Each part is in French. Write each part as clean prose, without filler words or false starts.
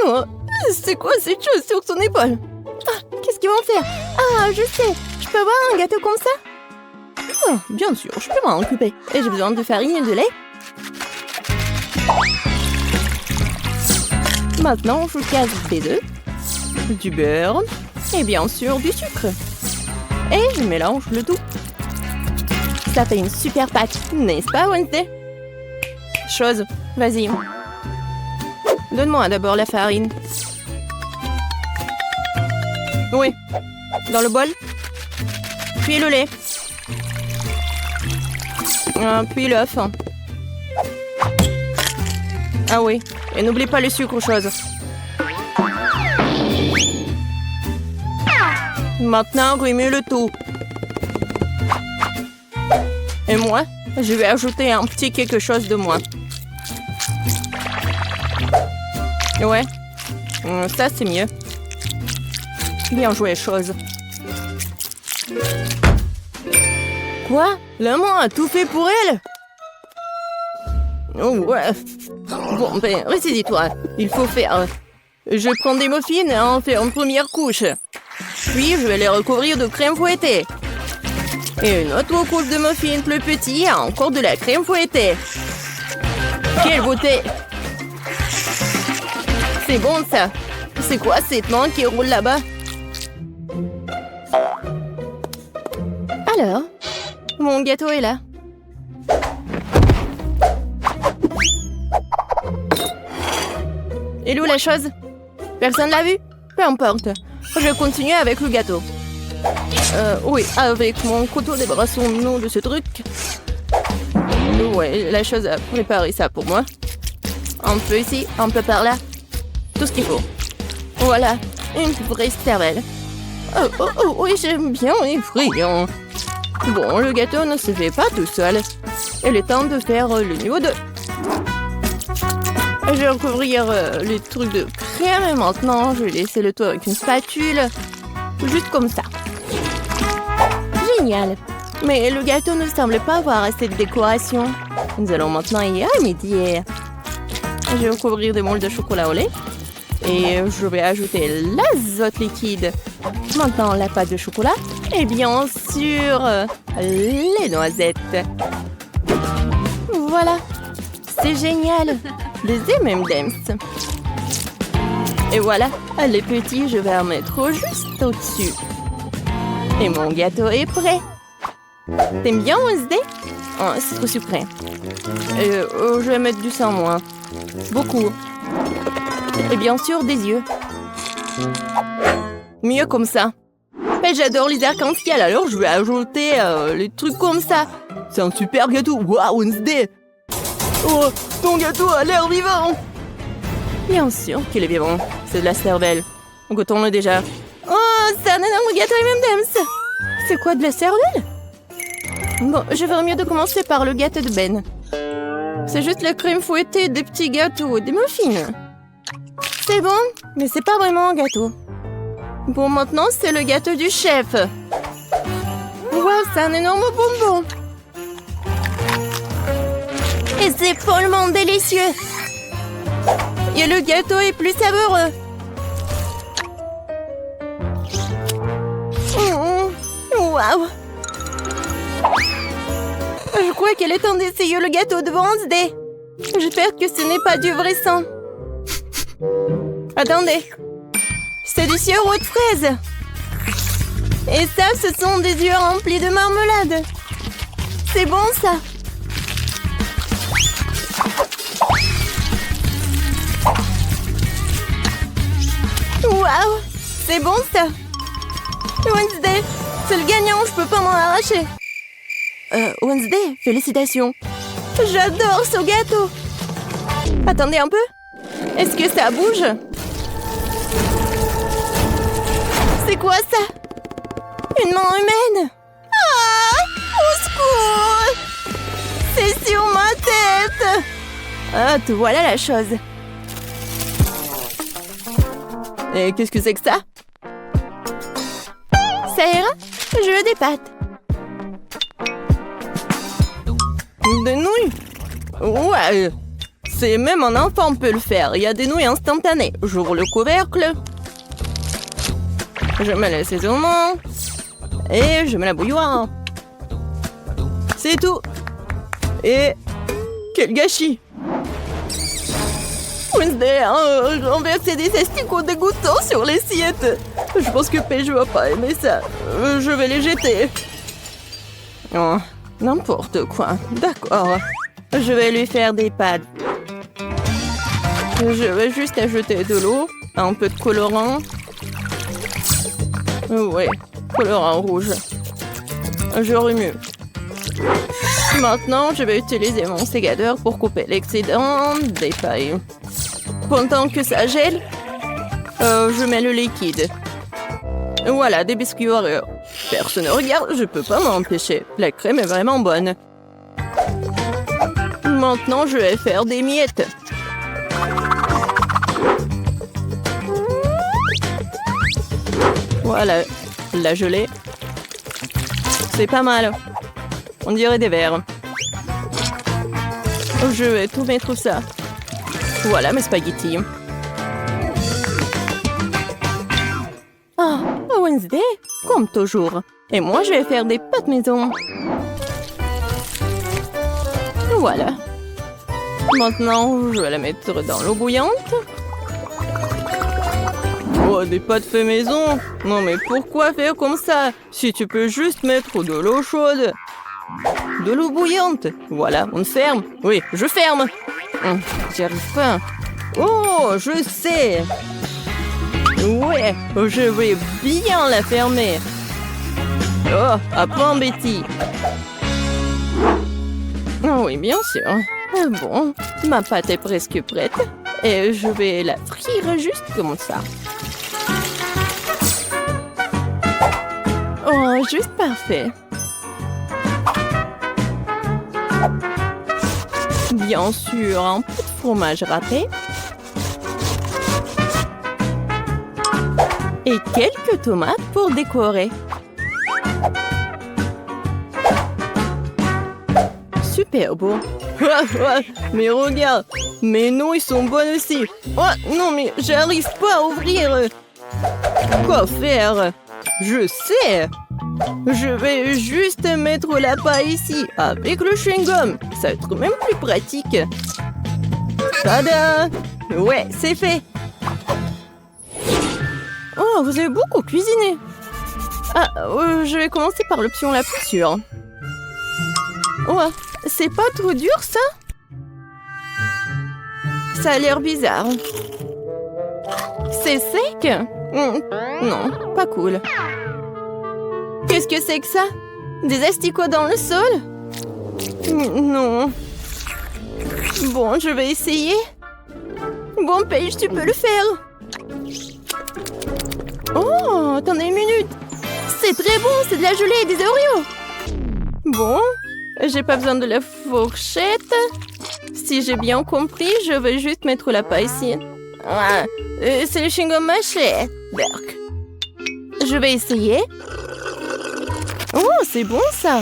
Oh, c'est quoi cette chose sur son épaule? Ah, qu'est-ce qu'ils vont faire? Ah, je sais. Je peux avoir un gâteau comme ça? Oh, bien sûr, je peux m'en occuper. Et j'ai besoin de farine et de lait. Maintenant, je casse des œufs, du beurre et bien sûr du sucre. Et je mélange le tout. Ça fait une super pâte, n'est-ce pas, Wednesday? Chose, vas-y. Donne-moi d'abord la farine. Oui, dans le bol. Puis le lait. Puis l'œuf. Ah oui, et n'oublie pas le sucre, chose. Maintenant, remue le tout. Et moi, je vais ajouter un petit quelque chose de moi. Ouais, ça c'est mieux. Bien joué, chose. Quoi? La main a tout fait pour elle? Oh ouais. Bon, ben, ressaisis-toi. Il faut faire... Je prends des muffins et en fais une première couche. Puis, je vais les recouvrir de crème fouettée. Et une autre couche de muffins plus petit et encore de la crème fouettée. Quelle beauté! C'est bon, ça. C'est quoi cette main qui roule là-bas? Alors, mon gâteau est là. Et où la chose? Personne l'a vu? Peu importe. Je continue avec le gâteau. Oui, avec mon couteau débarrassons-nous de ce truc. Ouais, la chose a préparé ça pour moi. Un peu ici, un peu par là. Tout ce qu'il faut. Voilà, une vraie cervelle. Oh, oui, j'aime bien effrayant. Bon, le gâteau ne se fait pas tout seul. Il est temps de faire le niveau 2. Je vais recouvrir les trucs de crème et maintenant je vais laisser le tout avec une spatule. Juste comme ça. Génial. Mais le gâteau ne semble pas avoir assez de décoration. Nous allons maintenant y remédier. Je vais recouvrir des moules de chocolat au lait. Et je vais ajouter l'azote liquide. Maintenant la pâte de chocolat. Et bien sûr, les noisettes. Voilà. C'est génial. Des M&M's. Et voilà, les petits, je vais en mettre juste au-dessus. Et mon gâteau est prêt. T'aimes bien, Wednesday? Oh, c'est trop sucré. Je vais mettre du sang, moi. Beaucoup. Et bien sûr, des yeux. Mieux comme ça. Et j'adore les arcs-en-ciel, alors je vais ajouter les trucs comme ça. C'est un super gâteau. Waouh, Wednesday! Oh, ton gâteau a l'air vivant! Bien sûr qu'il est vivant. C'est de la cervelle. Goûtons-le déjà. Oh, c'est un énorme gâteau M&M's! C'est quoi, de la cervelle? Bon, je ferais mieux de commencer par le gâteau de Ben. C'est juste la crème fouettée, des petits gâteaux, des muffins. C'est bon, mais c'est pas vraiment un gâteau. Bon, maintenant, c'est le gâteau du chef. Wow, c'est un énorme bonbon. Et c'est follement délicieux. Et le gâteau est plus savoureux. Waouh. Je crois qu'elle est temps d'essayer le gâteau de Wednesday. J'espère que ce n'est pas du vrai sang. Attendez. C'est du sirop de fraise. Et ça, ce sont des yeux remplis de marmelade. C'est bon, ça. Waouh, c'est bon, ça. Wednesday, c'est le gagnant, je peux pas m'en arracher. Wednesday, félicitations. J'adore ce gâteau. Attendez un peu. Est-ce que ça bouge? C'est quoi ça? Une main humaine? Ah! Au secours! C'est sur ma tête! Ah, te voilà la chose. Et qu'est-ce que c'est que ça? Ça ira? Je veux des pâtes. De nouilles? Ouais, C'est même un enfant peut le faire. Il y a des nouilles instantanées. J'ouvre le couvercle. Je mets l'assaisonnement. Et je mets la bouilloire. C'est tout. Et quel gâchis! Wednesday a renversé des asticots dégoûtants sur l'assiette. Je pense que Paige va pas aimer ça. Je vais les jeter. Oh, n'importe quoi. D'accord. Je vais lui faire des pâtes. Je vais juste ajouter de l'eau, un peu de colorant. Ouais, colorant rouge. Je remue. Maintenant, je vais utiliser mon sécateur pour couper l'excédent des pailles. Pendant que ça gèle, je mets le liquide. Voilà, des biscuits Oreo. Personne ne regarde, je peux pas m'empêcher. La crème est vraiment bonne. Maintenant, je vais faire des miettes. Voilà, la gelée. C'est pas mal. On dirait des verres. Je vais tout mettre ça. Voilà mes spaghettis. Ah, Wednesday, comme toujours. Et moi, je vais faire des pâtes maison. Voilà. Maintenant, je vais la mettre dans l'eau bouillante. Oh, des pâtes fait maison? Non, mais pourquoi faire comme ça? Si tu peux juste mettre de l'eau chaude. De l'eau bouillante. Voilà, on ferme. Oui, je ferme. J'y arrive pas. Oh, je sais. Ouais, je vais bien la fermer. Oh, apprends, Betty. Oh, oui, bien sûr. Bon, ma pâte est presque prête. Et je vais la frire juste comme ça. Oh, juste parfait. Bien sûr, un peu de fromage râpé. Et quelques tomates pour décorer. Super beau. Mais regarde, mes nouilles sont bonnes aussi. Oh, non, mais j'arrive pas à ouvrir. Quoi faire? Je sais. Je vais juste mettre la paille ici, avec le chewing-gum. Ça va être même plus pratique. Tada! Ouais, c'est fait. Oh, vous avez beaucoup cuisiné. Ah, je vais commencer par l'option la plus sûre. Oh, c'est pas trop dur, ça? Ça a l'air bizarre. C'est sec? Non, pas cool. Qu'est-ce que c'est que ça? Des asticots dans le sol? Non. Bon, je vais essayer. Bon, Paige, tu peux le faire. Oh, attendez une minute. C'est très bon, c'est de la gelée et des Oreos. Bon, j'ai pas besoin de la fourchette. Si j'ai bien compris, je vais juste mettre la paille ici. Ah, c'est le chewing-gum mâché. Berk. Je vais essayer. Oh, c'est bon ça.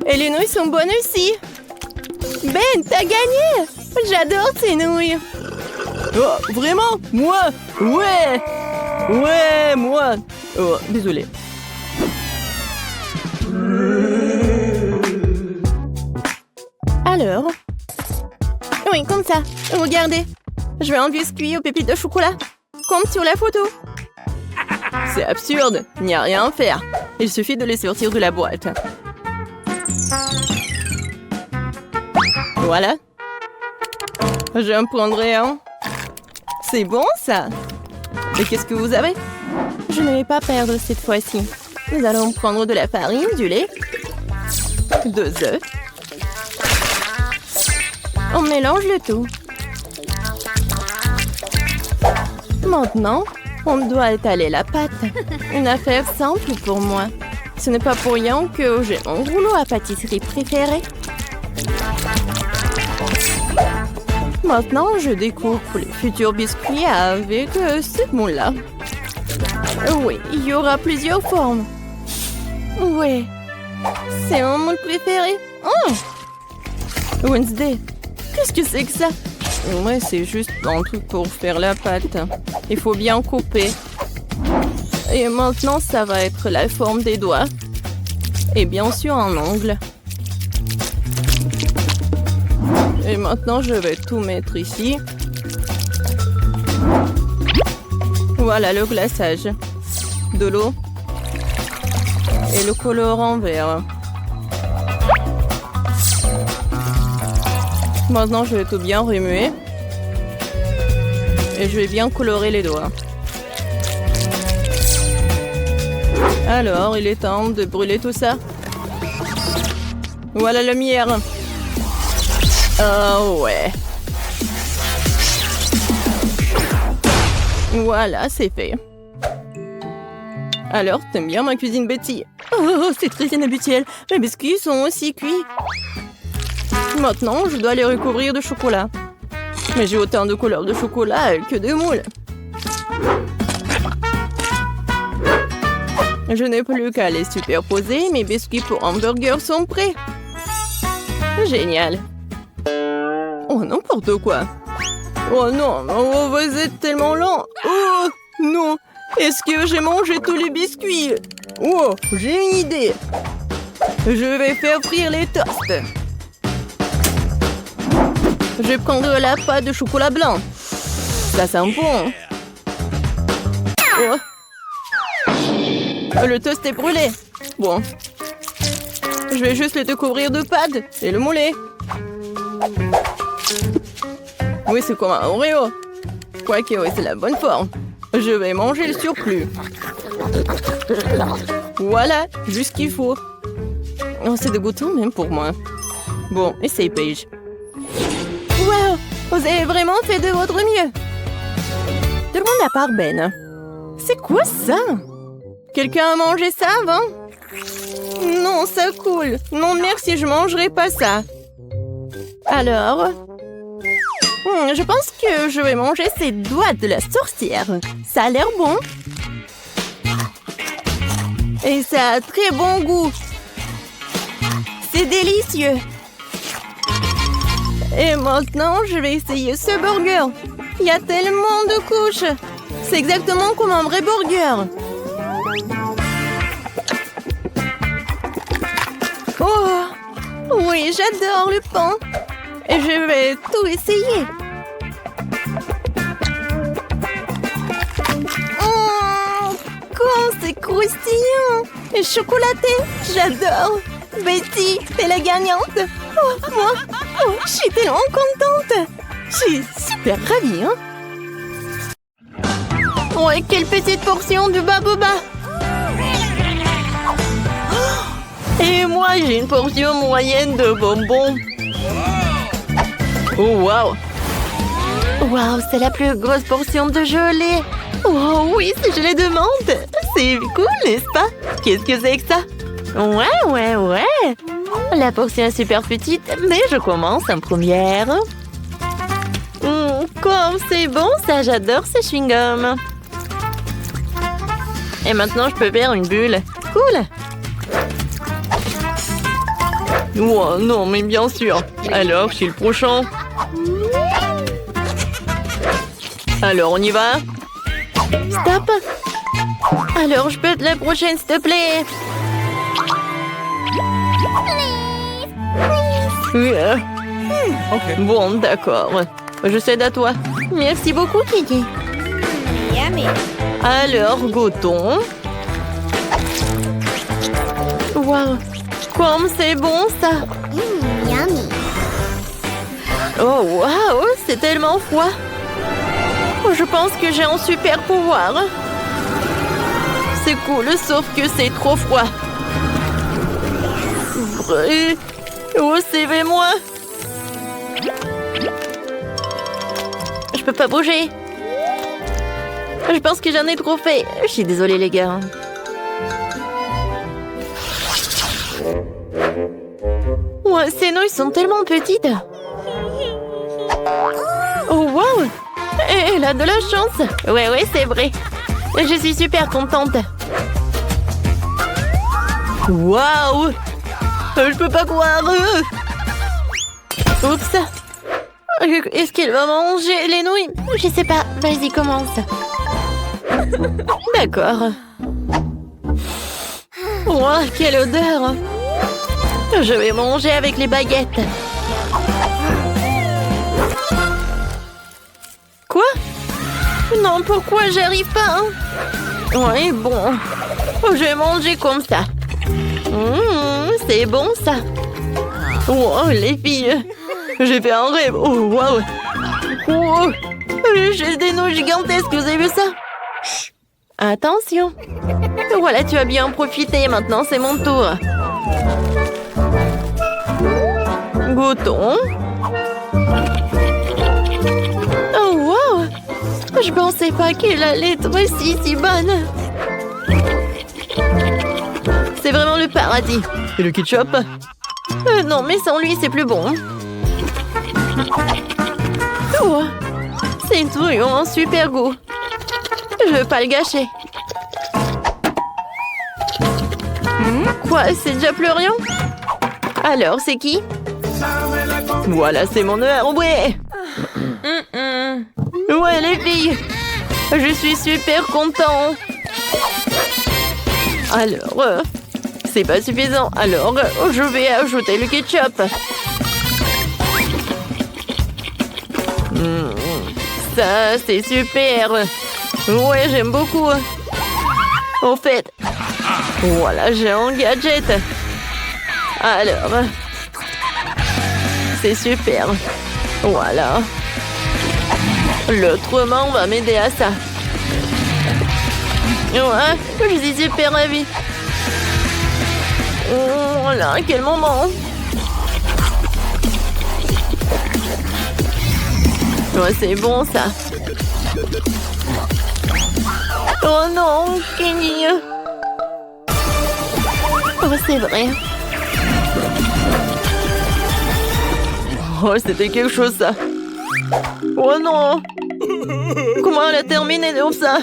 Et les nouilles sont bonnes aussi. Ben, t'as gagné. J'adore ces nouilles. Oh, vraiment? Moi? Ouais. Ouais, moi. Oh, désolé. Alors? Oui, comme ça. Regardez. Je vais un biscuit aux pépites de chocolat. Comme sur la photo. C'est absurde. Il n'y a rien à faire. Il suffit de les sortir de la boîte. Voilà. J'en prendrai un. C'est bon, ça. Et qu'est-ce que vous avez? Je ne vais pas perdre cette fois-ci. Nous allons prendre de la farine, du lait, 2 œufs. On mélange le tout. Maintenant, on doit étaler la pâte. Une affaire simple pour moi. Ce n'est pas pour rien que j'ai mon rouleau à pâtisserie préféré. Maintenant, je découpe les futurs biscuits avec ce moule-là. Oui, il y aura plusieurs formes. Oui, c'est mon moule préféré. Oh! Wednesday, qu'est-ce que c'est que ça? Ouais, c'est juste un truc pour faire la pâte. Il faut bien couper. Et maintenant, ça va être la forme des doigts. Et bien sûr, un ongle. Et maintenant, je vais tout mettre ici. Voilà le glaçage. De l'eau. Et le colorant vert. Maintenant, je vais tout bien remuer. Et je vais bien colorer les doigts. Alors, il est temps de brûler tout ça. Voilà la lumière. Oh ouais. Voilà, c'est fait. Alors, t'aimes bien ma cuisine, Betty? Oh, c'est très inhabituel. Mes biscuits sont aussi cuits. Maintenant, je dois les recouvrir de chocolat. Mais j'ai autant de couleurs de chocolat que de moules. Je n'ai plus qu'à les superposer. Mes biscuits pour hamburger sont prêts. Génial. Oh, n'importe quoi. Oh non, oh, vous êtes tellement lent. Oh, non. Est-ce que j'ai mangé tous les biscuits? Oh, j'ai une idée. Je vais faire frire les toasts. Je vais prendre la pâte de chocolat blanc. Ça sent bon. Oh. Le toast est brûlé. Bon. Je vais juste le découvrir de pâte et le mouler. Oui, c'est comme un Oreo. Quoique, oui, c'est la bonne forme. Je vais manger le surplus. Voilà, juste ce qu'il faut. Oh, c'est dégoûtant même pour moi. Bon, essaye, Paige. Wow, vous avez vraiment fait de votre mieux. Tout le monde à part Ben. C'est quoi ça? Quelqu'un a mangé ça avant? Non, ça coule. Non, merci, je mangerai pas ça. Alors? Je pense que je vais manger ces doigts de la sorcière. Ça a l'air bon. Et ça a très bon goût. C'est délicieux. Et maintenant, je vais essayer ce burger. Il y a tellement de couches. C'est exactement comme un vrai burger. Oh, oui, j'adore le pain. Et je vais tout essayer. Oh, comme c'est croustillant. Et chocolaté, j'adore. Betty, t'es la gagnante. Oh, moi, oh, je suis tellement contente. Je suis super ravie, hein. Ouais, quelle petite portion de baboba. Et moi, j'ai une portion moyenne de bonbons. Oh, wow! Wow, c'est la plus grosse portion de gelée. Oh oui, c'est gelée de menthe. C'est cool, n'est-ce pas? Qu'est-ce que c'est que ça? Ouais. La portion est super petite, mais je commence en première. Comme c'est bon, ça, j'adore ces chewing-gums. Et maintenant, je peux faire une bulle. Cool! Oh, non, mais bien sûr. Alors, chez le prochain. Alors, on y va? Stop! Alors, je peux être la prochaine, s'il te plaît? Okay. Bon, d'accord. Je cède à toi. Merci beaucoup, Kiki. Alors, goûtons. Wow! Comme c'est bon, ça! Yummy! Oh, waouh! C'est tellement froid! Je pense que j'ai un super pouvoir. C'est cool, sauf que c'est trop froid. Vrai? Oh, suivez-moi! Je peux pas bouger. Je pense que j'en ai trop fait. Je suis désolée, les gars. Ouais, ces nouilles sont tellement petites. Oh, wow! Elle a de la chance. Ouais, c'est vrai. Je suis super contente. Waouh! Je peux pas croire. Oups. Est-ce qu'elle va manger les nouilles? Je sais pas. Vas-y, commence. D'accord. Ouah, quelle odeur! Je vais manger avec les baguettes. Quoi? Non, pourquoi j'arrive pas? Ouais, bon. Je vais manger comme ça. C'est bon, ça. Wow, les filles. J'ai fait un rêve. Oh, wow. Oh, j'ai des nouilles gigantesques. Vous avez vu ça? Chut. Attention. Voilà, tu as bien profité. Maintenant, c'est mon tour. Goûtons. Oh, wow. Je pensais pas qu'elle allait être si bonne. C'est vraiment le paradis. Et le ketchup? Non, mais sans lui, c'est plus bon. Oh, c'est toujours un super goût. Je veux pas le gâcher. Quoi, c'est déjà Florian? Alors, c'est qui? Voilà, c'est mon heure, ouais. Ouais, les filles. Je suis super content. Alors, c'est pas suffisant. Alors, je vais ajouter le ketchup. Ça, c'est super. Ouais, j'aime beaucoup. Au fait, voilà, j'ai un gadget. Alors, c'est super. Voilà. L'autre main va m'aider à ça. Ouais, je suis super ravie. Oh là, quel moment. Ouais, c'est bon, ça. Oh non, Kenny. Oh, c'est vrai. Oh, c'était quelque chose, ça. Oh non. Comment elle a terminé comme ça?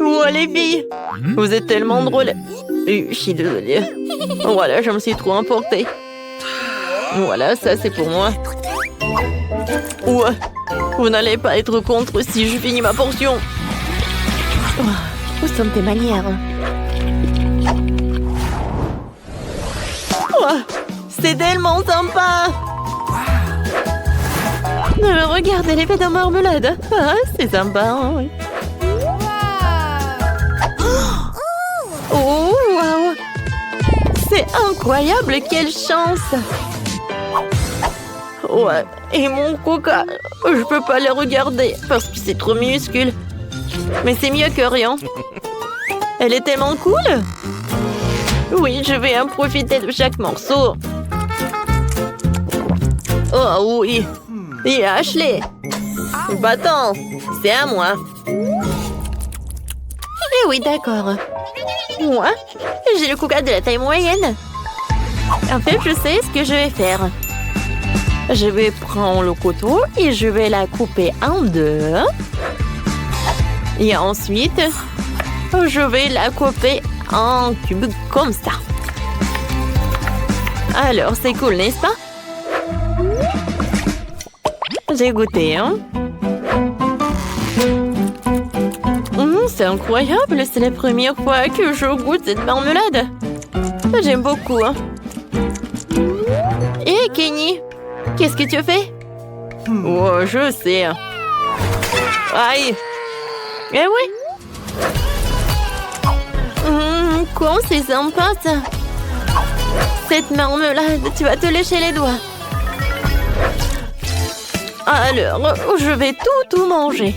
Oh, les filles. Vous êtes tellement drôles. Je suis désolée. Voilà, je me suis trop emportée. Voilà, ça, c'est pour moi. Ouais. Vous n'allez pas être contre si je finis ma portion. Où sont tes manières? Oh, c'est tellement sympa. Regardez l'effet de marmelade. Ah, c'est sympa. Hein, oui. Oh, wow. C'est incroyable, quelle chance. Ouais, et mon coca, je peux pas le regarder parce que c'est trop minuscule. Mais c'est mieux que rien. Elle est tellement cool. Oui, je vais en profiter de chaque morceau. Oh oui. Et Ashley. Bâton, c'est à moi. Eh oui, d'accord. Moi, j'ai le coca de la taille moyenne. En fait, je sais ce que je vais faire. Je vais prendre le couteau et je vais la couper en deux. Et ensuite, je vais la couper en cubes comme ça. Alors, c'est cool, n'est-ce pas? J'ai goûté, hein? C'est incroyable, c'est la première fois que je goûte cette marmelade. J'aime beaucoup, hein? Hé, Kenny, qu'est-ce que tu fais? Oh, je sais. Aïe! Eh oui! Quoi, c'est sympa, ça! Cette marmelade, tu vas te lécher les doigts. Alors, je vais tout manger.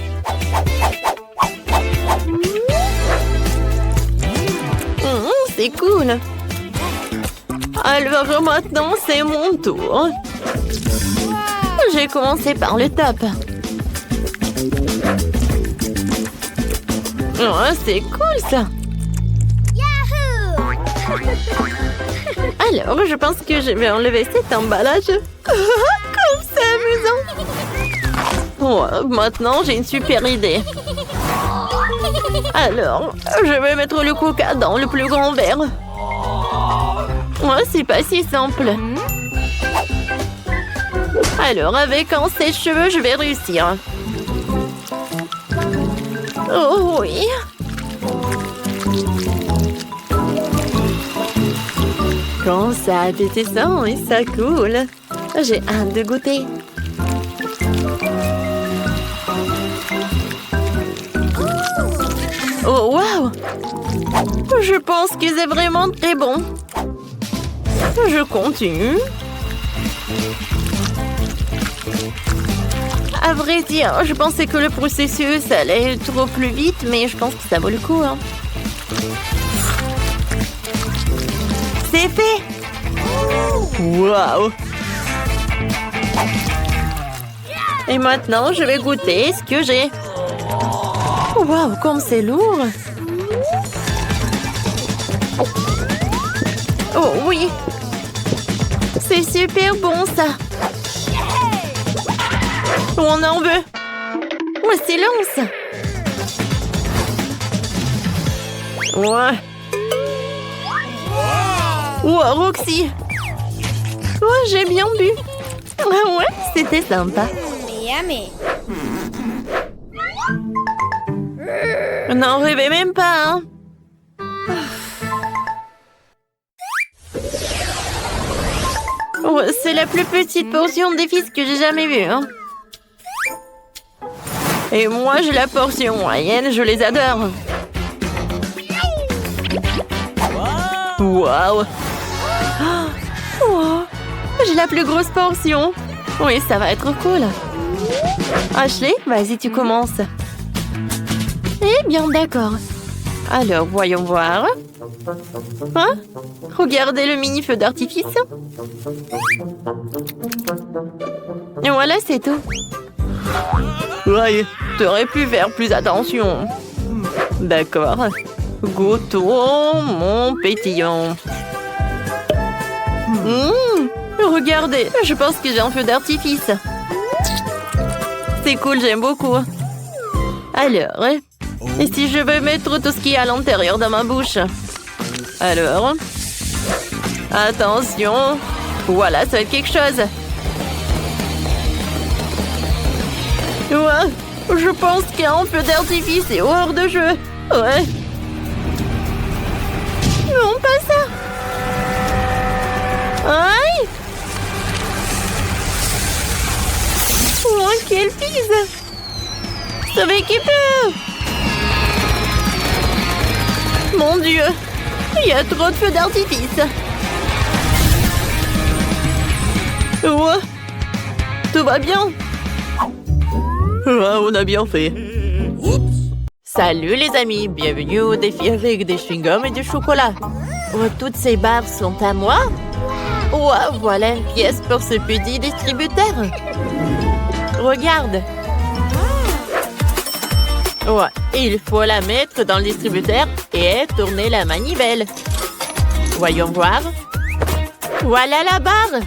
C'est cool. Alors maintenant, c'est mon tour. J'ai commencé par le top. Oh, c'est cool, ça. Alors, je pense que je vais enlever cet emballage. Comme c'est amusant. Oh, maintenant, j'ai une super idée. Alors, je vais mettre le coca dans le plus grand verre. Ouais, c'est pas si simple. Alors, avec un sèche-cheveux, je vais réussir. Oh oui. Quand ça appétissant et ça coule. J'ai hâte de goûter. Oh, waouh! Je pense que c'est vraiment très bon. Je continue. À vrai dire, je pensais que le processus allait trop plus vite, mais je pense que ça vaut le coup. Hein. C'est fait! Waouh! Et maintenant, je vais goûter ce que j'ai. Waouh, comme c'est lourd! Oh oui! C'est super bon, ça! On en veut! Oh, silence! Ouais! Oh, Roxy! Oh, j'ai bien bu! Ah ouais, c'était sympa! Yummy. N'en rêvez même pas, hein! Oh, c'est la plus petite portion des fils que j'ai jamais vue, hein! Et moi, j'ai la portion moyenne, je les adore! Waouh! Oh, j'ai la plus grosse portion! Oui, ça va être cool! Ashley, vas-y, tu commences! Eh bien, d'accord! Alors, voyons voir. Hein? Regardez le mini feu d'artifice. Et voilà, c'est tout. Ouais, T'aurais pu faire plus attention. D'accord. Goûtons mon pétillant. Regardez, je pense que j'ai un feu d'artifice. C'est cool, j'aime beaucoup. Alors, et si je veux mettre tout ce qui est à l'intérieur de ma bouche? Alors, attention. Voilà, ça va être quelque chose. Ouais, je pense qu'un feu d'artifice est hors de jeu. Ouais. Non, pas ça. Aïe. Oh, quelle pise. Sauvez qui peut. Mon Dieu, il y a trop de feux d'artifice. ouais, Tout va bien? on a bien fait. Salut les amis, bienvenue au défi avec des chewing-gums et du chocolat. Oh, toutes ces barres sont à moi? Oh, voilà une pièce pour ce petit distributeur. Regarde. Ouais, il faut la mettre dans le distributeur et tourner la manivelle. Voyons voir. Voilà la barre.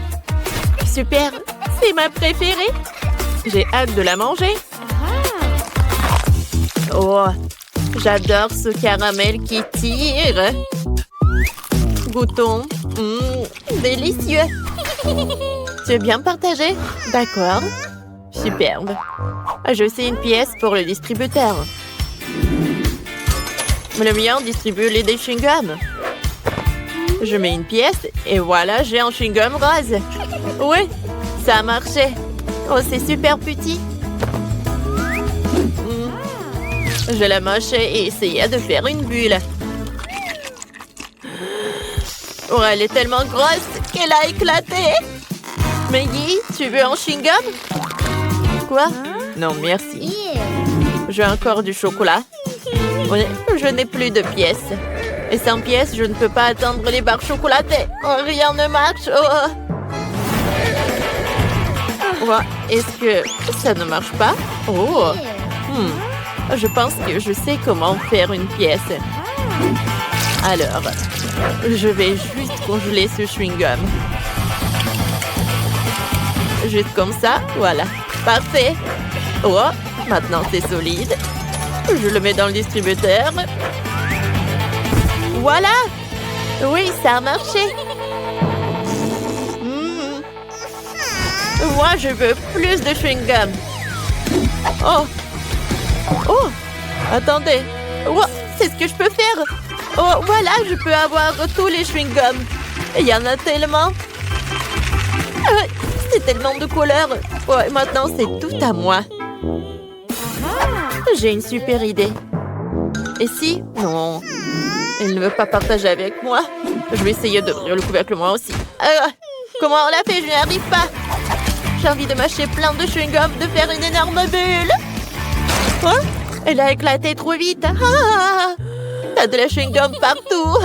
Super, c'est ma préférée. J'ai hâte de la manger. Oh, j'adore ce caramel qui tire. Goûtons. Délicieux. Tu veux bien partager? D'accord. Superbe. Je sais une pièce pour le distributeur. Le mien distribue les chewing-gums. Je mets une pièce et voilà, j'ai un chewing-gum rose. Oui, ça a marché. Oh, c'est super petit. Je la mâchais et essayais de faire une bulle. Oh, elle est tellement grosse qu'elle a éclaté. Maggie, tu veux un chewing-gum? Quoi? Non, merci. J'ai encore du chocolat. Oui, je n'ai plus de pièces. Et sans pièces, je ne peux pas atteindre les barres chocolatées. Oh, rien ne marche. Oh. Ouais, est-ce que ça ne marche pas? Oh. Je pense que je sais comment faire une pièce. Alors, je vais juste congeler ce chewing-gum. Juste comme ça, voilà. Parfait. Oh, maintenant c'est solide. Je le mets dans le distributeur. Voilà. Oui, ça a marché. Moi, je veux plus de chewing-gum. Oh. Oh. Attendez. Oh, c'est ce que je peux faire. Oh, voilà, je peux avoir tous les chewing-gums. Il y en a tellement. C'est tellement de couleurs. Ouais, maintenant, c'est tout à moi. J'ai une super idée. Et si? Non. Il ne veut pas partager avec moi. Je vais essayer d'ouvrir le couvercle moi aussi. Comment on l'a fait? Je n'y arrive pas. J'ai envie de mâcher plein de chewing-gum, de faire une énorme bulle. Hein? Elle a éclaté trop vite. Ah! T'as de la chewing-gum partout.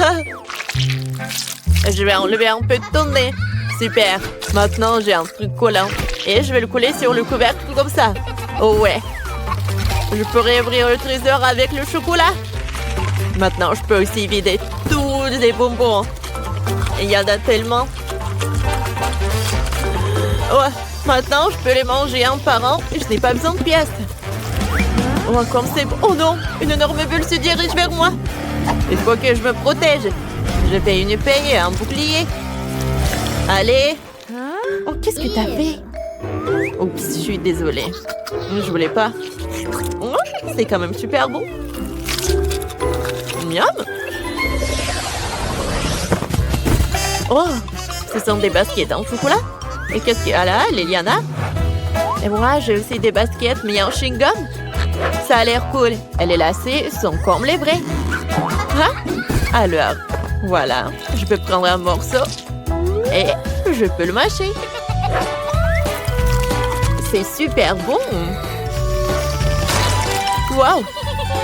Je vais enlever un peu de ton nez. Super. Maintenant, j'ai un truc collant. Et je vais le coller sur le couvercle comme ça. Oh ouais. Je pourrais ouvrir le trésor avec le chocolat. Maintenant, je peux aussi vider tous les bonbons. Il y en a tellement. Ouais. Maintenant, je peux les manger un par un. Je n'ai pas besoin de pièces. Oh, comme c'est bon. Oh non, une énorme bulle se dirige vers moi. Il faut que je me protège. Je fais une épée et un bouclier. Allez. Oh, qu'est-ce que t'as fait? Oups, je suis désolée. Je voulais pas. Oh, c'est quand même super bon. Miam. Oh, ce sont des baskets en chocolat. Et qu'est-ce qu'il y a là, Liliana? Et moi, j'ai aussi des baskets mis en chewing-gum. Ça a l'air cool. Et les lacets sont comme les vrais. Hein? Alors, voilà. Je peux prendre un morceau. Et je peux le mâcher. C'est super bon. Wow.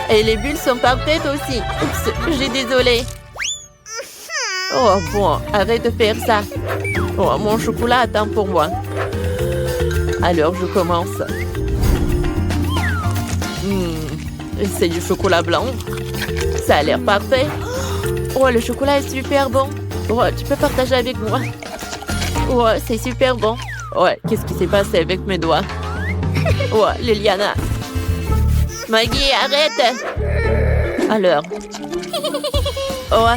Et les bulles sont parfaites aussi. Oups, j'ai désolé. Oh bon, arrête de faire ça. Oh, mon chocolat attend pour moi. Alors, je commence. C'est du chocolat blanc. Ça a l'air parfait. Oh, le chocolat est super bon. Oh, tu peux partager avec moi. Oh, c'est super bon. Ouais, qu'est-ce qui s'est passé avec mes doigts? Oh, Liliana. Maggie, arrête. Alors. Oh,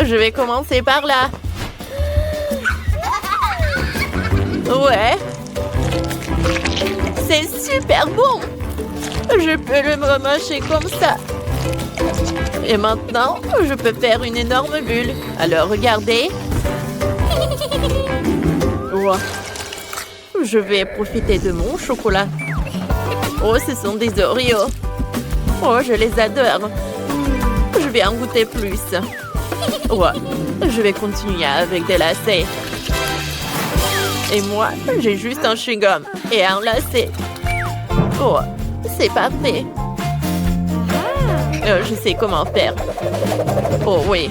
je vais commencer par là. Ouais. C'est super bon. Je peux le remâcher comme ça. Et maintenant, je peux faire une énorme bulle. Alors, regardez. Wow. Je vais profiter de mon chocolat. Oh, ce sont des Oreos. Oh, je les adore. Je vais en goûter plus. Ouais. Je vais continuer avec des lacets. Et moi, j'ai juste un chewing-gum et un lacet. Oh, c'est parfait. Je sais comment faire. Oh oui.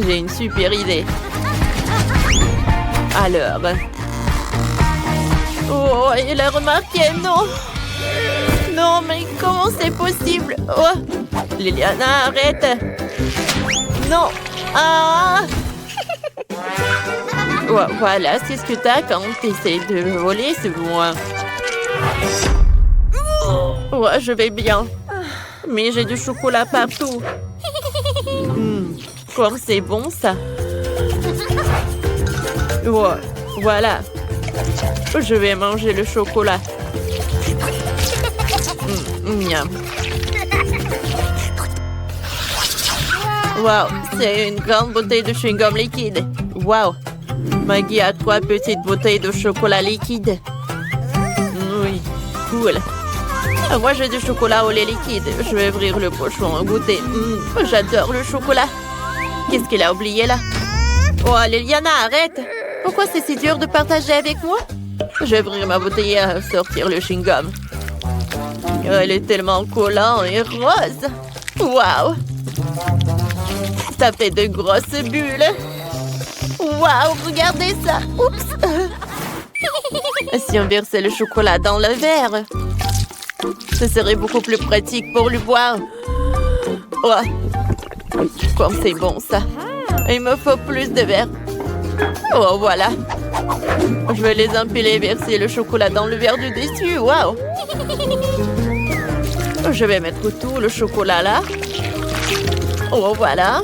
J'ai une super idée. Alors. Oh, il a remarqué, non. Non, mais comment c'est possible? Oh, Liliana, arrête. Non. Ah. Ouais, voilà, c'est ce que t'as quand t'essaies de voler sur moi. Ouais, je vais bien. Mais j'ai du chocolat partout. Comme c'est bon, ça. Ouais, voilà. Je vais manger le chocolat. Miam. Wow, c'est une grande bouteille de chewing-gum liquide. Wow. Maggie a 3 petites bouteilles de chocolat liquide. Oui, cool. Moi, j'ai du chocolat au lait liquide. Je vais ouvrir le pochon et goûter. J'adore le chocolat. Qu'est-ce qu'il a oublié là? Oh, Liliana, arrête! Pourquoi c'est si dur de partager avec moi? Je vais ouvrir ma bouteille et sortir le chewing-gum. Elle est tellement collante et rose. Waouh! Ça fait de grosses bulles. Waouh, regardez ça. Oups! Si on versait le chocolat dans le verre, ce serait beaucoup plus pratique pour le boire. Oh, comme c'est bon ça. Il me faut plus de verre. Oh, voilà. Je vais les empiler et verser le chocolat dans le verre du dessus. Waouh! Je vais mettre tout le chocolat là. Oh, voilà.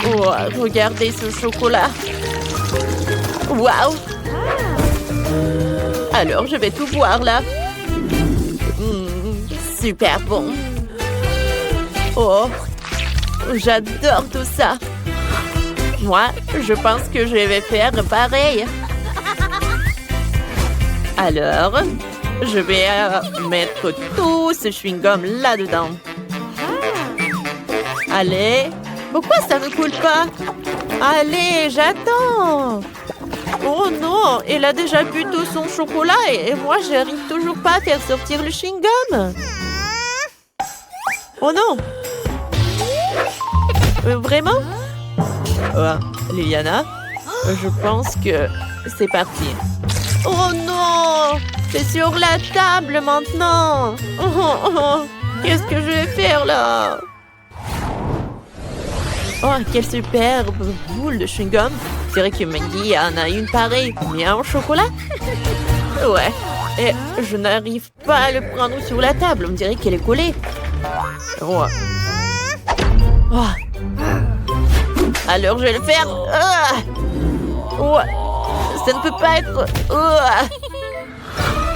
Oh, regardez ce chocolat. Waouh! Alors, je vais tout boire, là. Super bon. Oh, j'adore tout ça. Moi, je pense que je vais faire pareil. Alors, je vais mettre tout ce chewing-gum là-dedans. Allez. Pourquoi ça ne coule pas? Allez, j'attends. Oh non, elle a déjà bu tout son chocolat et moi, j'arrive toujours pas à faire sortir le chewing-gum. Oh non. Vraiment? Liliana, je pense que c'est parti. Oh non! C'est sur la table maintenant! Qu'est-ce que je vais faire là? Oh, quelle superbe boule de chewing-gum! C'est vrai que Maggie en a une pareille, mais en chocolat? Ouais, et je n'arrive pas à le prendre sur la table, on dirait qu'elle est collée. Oh. Oh. Alors je vais le faire. Oh. Ça ne peut pas être...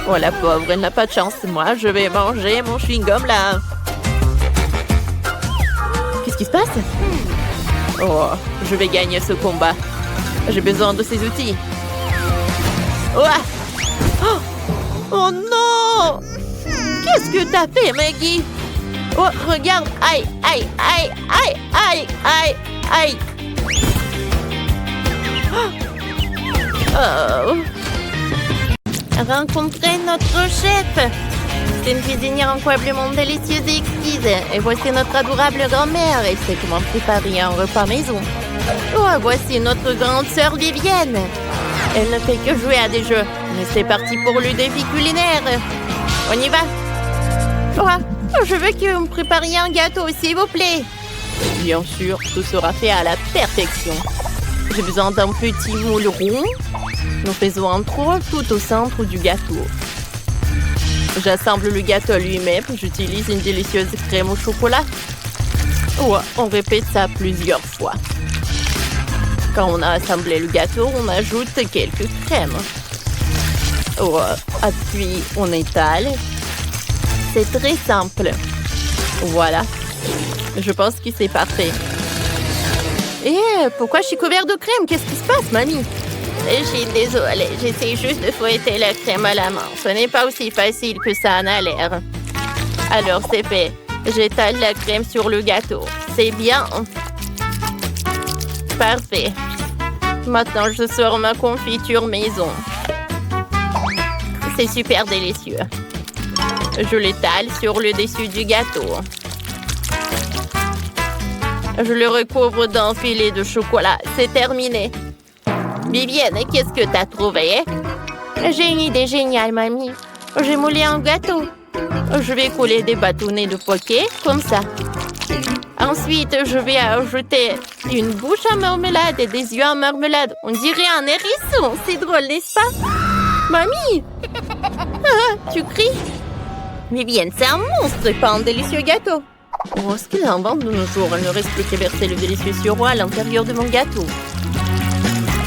Oh, la pauvre, elle n'a pas de chance. Moi, je vais manger mon chewing-gum, là. Qu'est-ce qui se passe? Oh, je vais gagner ce combat. J'ai besoin de ces outils. Oh non! Qu'est-ce que t'as fait, Maggie? Oh, regarde. Aïe, aïe, aïe, aïe, aïe, aïe, aïe. Oh. Rencontrez notre chef. C'est une cuisinière incroyablement délicieuse et exquise. Et voici notre adorable grand-mère. Elle sait comment préparer un repas maison. Oh, voici notre grande sœur Vivienne. Elle ne fait que jouer à des jeux. Mais c'est parti pour le défi culinaire. On y va. Oh, je veux que vous me prépariez un gâteau, s'il vous plaît. Bien sûr, tout sera fait à la perfection. J'ai besoin d'un petit moule rond. Nous faisons un trou tout au centre du gâteau. J'assemble le gâteau lui-même. J'utilise une délicieuse crème au chocolat. Ouais, on répète ça plusieurs fois. Quand on a assemblé le gâteau, on ajoute quelques crèmes. Ouais, puis on étale. C'est très simple. Voilà. Je pense que c'est parfait. Pourquoi je suis couverte de crème? Qu'est-ce qui se passe, mamie? Je suis désolée. J'essaie juste de fouetter la crème à la main. Ce n'est pas aussi facile que ça en a l'air. Alors, c'est fait. J'étale la crème sur le gâteau. C'est bien. Parfait. Maintenant, je sors ma confiture maison. C'est super délicieux. Je l'étale sur le dessus du gâteau. Je le recouvre d'un filet de chocolat. C'est terminé. Vivienne, qu'est-ce que t'as trouvé? J'ai une idée géniale, mamie. J'ai moulé un gâteau. Je vais coller des bâtonnets de poké, comme ça. Ensuite, je vais ajouter une bouche en marmelade et des yeux en marmelade. On dirait un hérisson. C'est drôle, n'est-ce pas? Mamie! Tu cries? Vivienne, c'est un monstre, pas un délicieux gâteau. Oh, ce qu'il invente de nos jours. Il ne reste plus qu'à verser le délicieux sirop à l'intérieur de mon gâteau.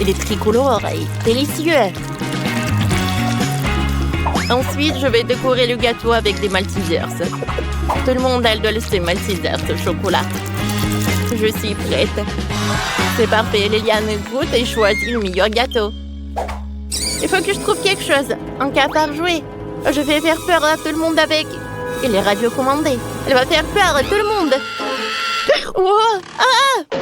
Il est tricolore et délicieux. Ensuite, je vais décorer le gâteau avec des Maltesers. Tout le monde adore ces Maltesers au chocolat. Je suis prête. C'est parfait. Liliane goûte et choisit le meilleur gâteau. Il faut que je trouve quelque chose. Un cafard joué. Je vais faire peur à tout le monde avec... Il est radiocommandé. Elle va faire peur à tout le monde. Oh, ah!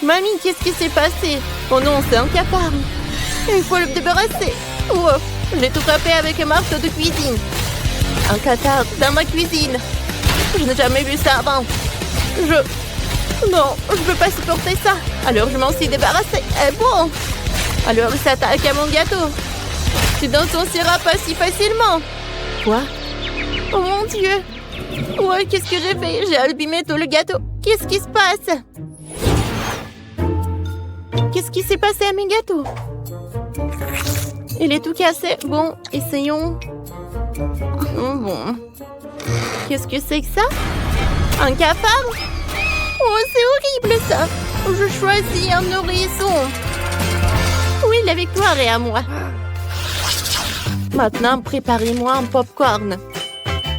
Mamie, qu'est-ce qui s'est passé? Oh non, c'est un cafard. Il faut le débarrasser. Oh, j'ai tout frappé avec un marteau de cuisine. Un cafard dans ma cuisine. Je n'ai jamais vu ça avant. Non, je ne peux pas supporter ça. Alors je m'en suis débarrassée. Bon. Alors il s'attaque à mon gâteau. Tu n'en sortiras pas si facilement. Quoi? Oh mon Dieu. Ouais, qu'est-ce que j'ai fait? J'ai abîmé tout le gâteau. Qu'est-ce qui se passe? Qu'est-ce qui s'est passé à mes gâteaux? Il est tout cassé. Bon, essayons. Bon. Qu'est-ce que c'est que ça? Un cafard? Oh, c'est horrible ça. Je choisis un nourrisson. Oui, la victoire est à moi. Maintenant, préparez-moi un popcorn.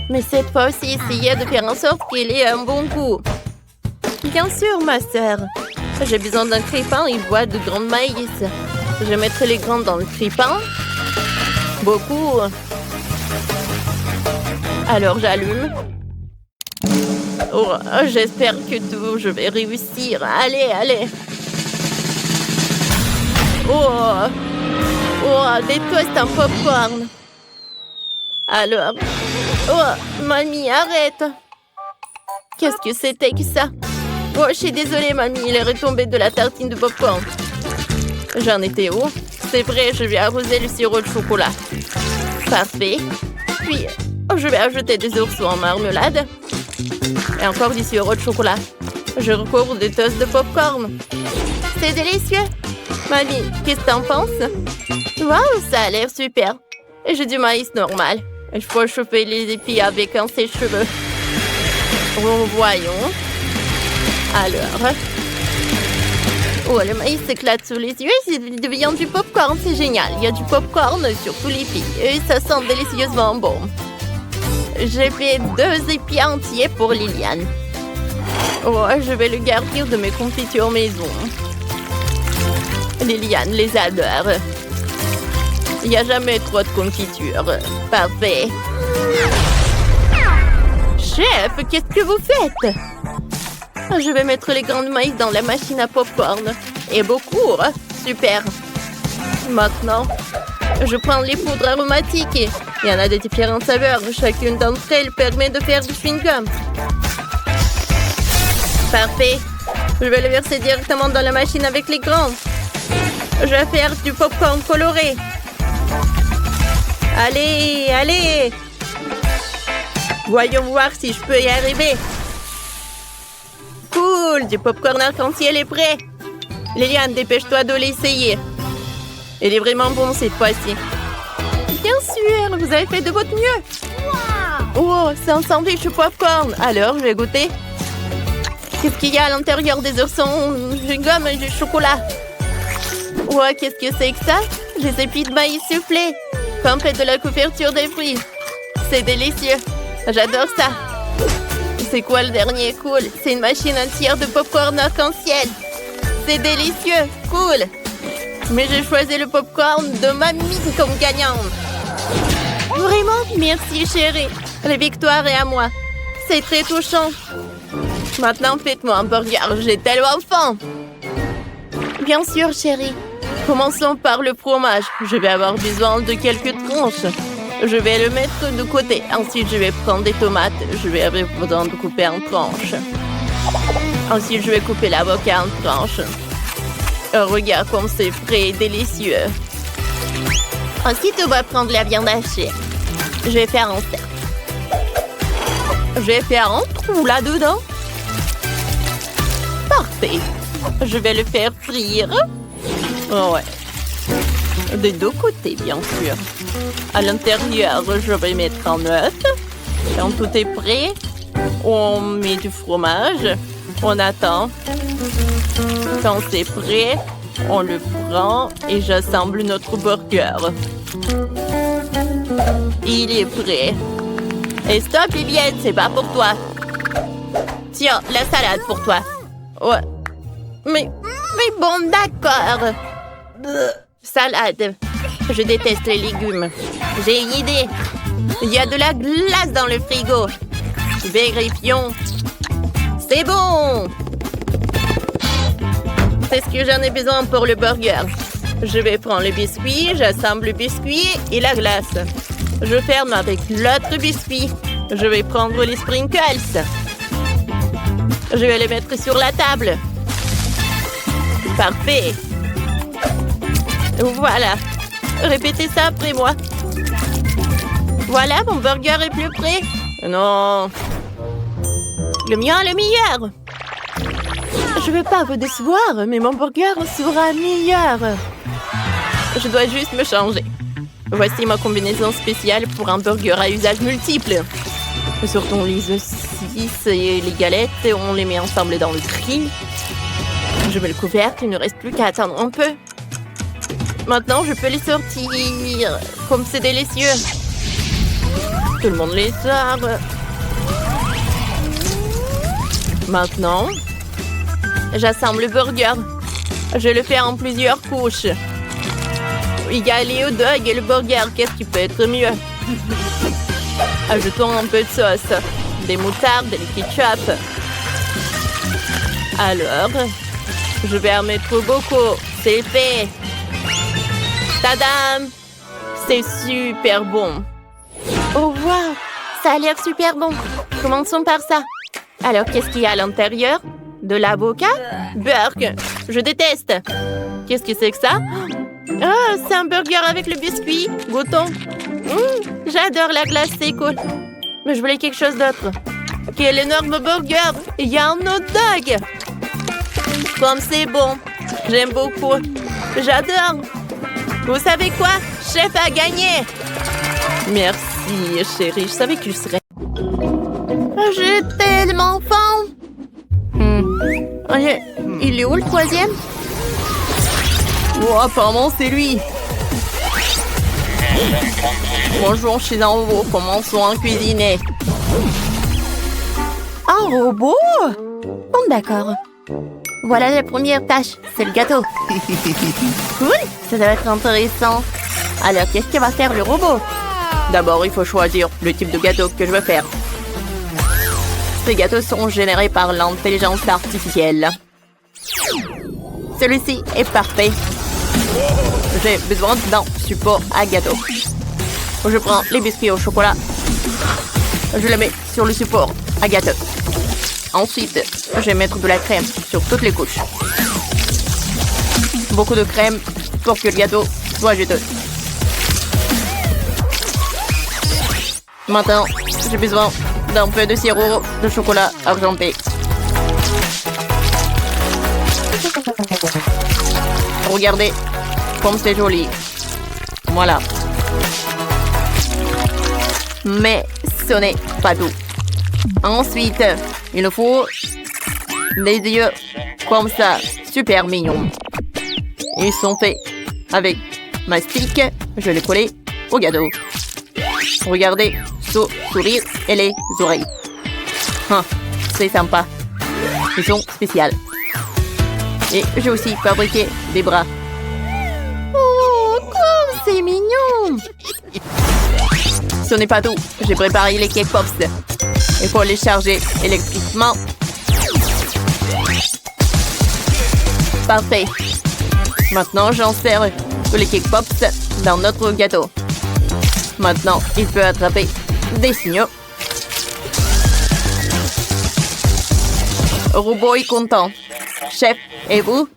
Mais cette fois aussi, essayez de faire en sorte qu'il ait un bon goût. Bien sûr, ma sœur. J'ai besoin d'un grille-pain et une boîte de grains de maïs. Je mettrai les grains dans le grille-pain. Beaucoup. Alors, j'allume. Oh, j'espère que je vais réussir. Allez, allez. Oh, des toasts en popcorn. Alors, oh, mamie, arrête. Qu'est-ce que c'était que ça? Oh, je suis désolée, mamie, il est retombé de la tartine de popcorn. J'en étais où? C'est vrai, je vais arroser le sirop de chocolat. Parfait. Puis, je vais ajouter des ours en marmelade. Et encore du sirop de chocolat. Je recouvre des toasts de popcorn. C'est délicieux. Mamie, qu'est-ce que t'en penses? Waouh, ça a l'air super. Et j'ai du maïs normal. Il faut chauffer les épis avec un sèche-cheveux. Voyons. Alors. Oh, le maïs s'éclate sous les yeux et il devient du popcorn. C'est génial. Il y a du popcorn sur tous les épis. Et ça sent délicieusement bon. J'ai fait 2 épis entiers pour Liliane. Oh, je vais le garnir de mes confitures maison. Liliane les adore. Il n'y a jamais trop de confiture. Parfait. Chef, qu'est-ce que vous faites? Je vais mettre les grains de maïs dans la machine à popcorn. Et beaucoup. Super. Maintenant, je prends les poudres aromatiques. Il y en a de différentes saveurs. Chacune d'entre elles permet de faire du chewing-gum. Parfait. Je vais le verser directement dans la machine avec les grains. Je vais faire du popcorn coloré. Allez, allez. Voyons voir si je peux y arriver. Cool, du popcorn arc-en-ciel est prêt. Liliane, dépêche-toi de l'essayer. Il est vraiment bon cette fois-ci. Bien sûr, vous avez fait de votre mieux. Oh, c'est un sandwich au popcorn. Alors, je vais goûter. Qu'est-ce qu'il y a à l'intérieur des oursons? Du gomme et du chocolat. Ouais, qu'est-ce que c'est que ça? Les épis de maïs soufflés. Complète de la couverture des fruits. C'est délicieux. J'adore ça. C'est quoi le dernier cool? C'est une machine entière de popcorn arc-en-ciel. C'est délicieux. Cool. Mais j'ai choisi le popcorn de mamie comme gagnante. Vraiment? Merci, chérie. La victoire est à moi. C'est très touchant. Maintenant, faites-moi un burger. J'ai tellement faim. Bien sûr, chérie. Commençons par le fromage. Je vais avoir besoin de quelques tranches. Je vais le mettre de côté. Ensuite, je vais prendre des tomates. Je vais avoir besoin de couper en tranches. Ensuite, je vais couper l'avocat en tranches. Regarde comme c'est frais et délicieux. Ensuite, on va prendre la viande hachée. Je vais faire un cercle. Je vais faire un trou là-dedans. Parfait. Je vais le faire frire. Oh ouais. Des 2 côtés, bien sûr. À l'intérieur, je vais mettre un œuf. Quand tout est prêt, on met du fromage. On attend. Quand c'est prêt, on le prend et j'assemble notre burger. Il est prêt. Et stop, Liliane, c'est pas pour toi. Tiens, la salade pour toi. Ouais. Mais bon, d'accord. Salade. Je déteste les légumes. J'ai une idée. Il y a de la glace dans le frigo. Vérifions. C'est bon. C'est ce que j'en ai besoin pour le burger. Je vais prendre le biscuit, j'assemble le biscuit et la glace. Je ferme avec l'autre biscuit. Je vais prendre les sprinkles. Je vais les mettre sur la table. Parfait. Voilà. Répétez ça après moi. Voilà, mon burger est plus prêt. Non. Le mien est le meilleur. Je ne veux pas vous décevoir, mais mon burger sera meilleur. Je dois juste me changer. Voici ma combinaison spéciale pour un burger à usage multiple. Sortons les saucisses et les galettes et on les met ensemble dans le grill. Je mets le couvercle, il ne reste plus qu'à attendre un peu. Maintenant, je peux les sortir. Comme c'est délicieux. Tout le monde les sort. Maintenant, j'assemble le burger. Je le fais en plusieurs couches. Il y a les hot dogs et le burger. Qu'est-ce qui peut être mieux? Ajoutons un peu de sauce. Des moutardes, des ketchup. Alors, je vais en mettre beaucoup. C'est fait. Tadam! C'est super bon. Oh, wow! Ça a l'air super bon. Commençons par ça. Alors, qu'est-ce qu'il y a à l'intérieur? De l'avocat? Burk! Je déteste. Qu'est-ce que c'est que ça? Oh, c'est un burger avec le biscuit. Goûtons. J'adore la glace, c'est cool. Mais je voulais quelque chose d'autre. Quel énorme burger! Il y a un hot dog! Comme c'est bon. J'aime beaucoup. J'adore. Vous savez quoi? Chef a gagné. Merci, chérie. Je savais que tu serais. J'ai tellement faim. Il est où le troisième? Oh, apparemment, c'est lui. Bonjour, je suis un robot. Commençons à cuisiner. Un robot? Bon, d'accord. Voilà la première tâche. C'est le gâteau. Cool. Ça doit être intéressant. Alors, qu'est-ce que va faire le robot? D'abord, il faut choisir le type de gâteau que je veux faire. Ces gâteaux sont générés par l'intelligence artificielle. Celui-ci est parfait. J'ai besoin d'un support à gâteau. Je prends les biscuits au chocolat. Je les mets sur le support à gâteau. Ensuite, je vais mettre de la crème sur toutes les couches. Beaucoup de crème pour que le gâteau soit juteux. Maintenant, j'ai besoin d'un peu de sirop de chocolat argenté. Regardez comme c'est joli. Voilà. Mais ce n'est pas tout. Ensuite, il nous faut des yeux comme ça, super mignons. Ils sont faits avec mastic. Je les coller au gâteau. Regardez, sourire et les oreilles. C'est sympa. Ils sont spéciaux. Et j'ai aussi fabriqué des bras. Oh, comme c'est mignon! Ce n'est pas tout. J'ai préparé les cake pops. Il faut les charger électriquement. Parfait. Maintenant, j'insère tous les cake pops dans notre gâteau. Maintenant, il peut attraper des signaux. Robot est content. Chef, et vous?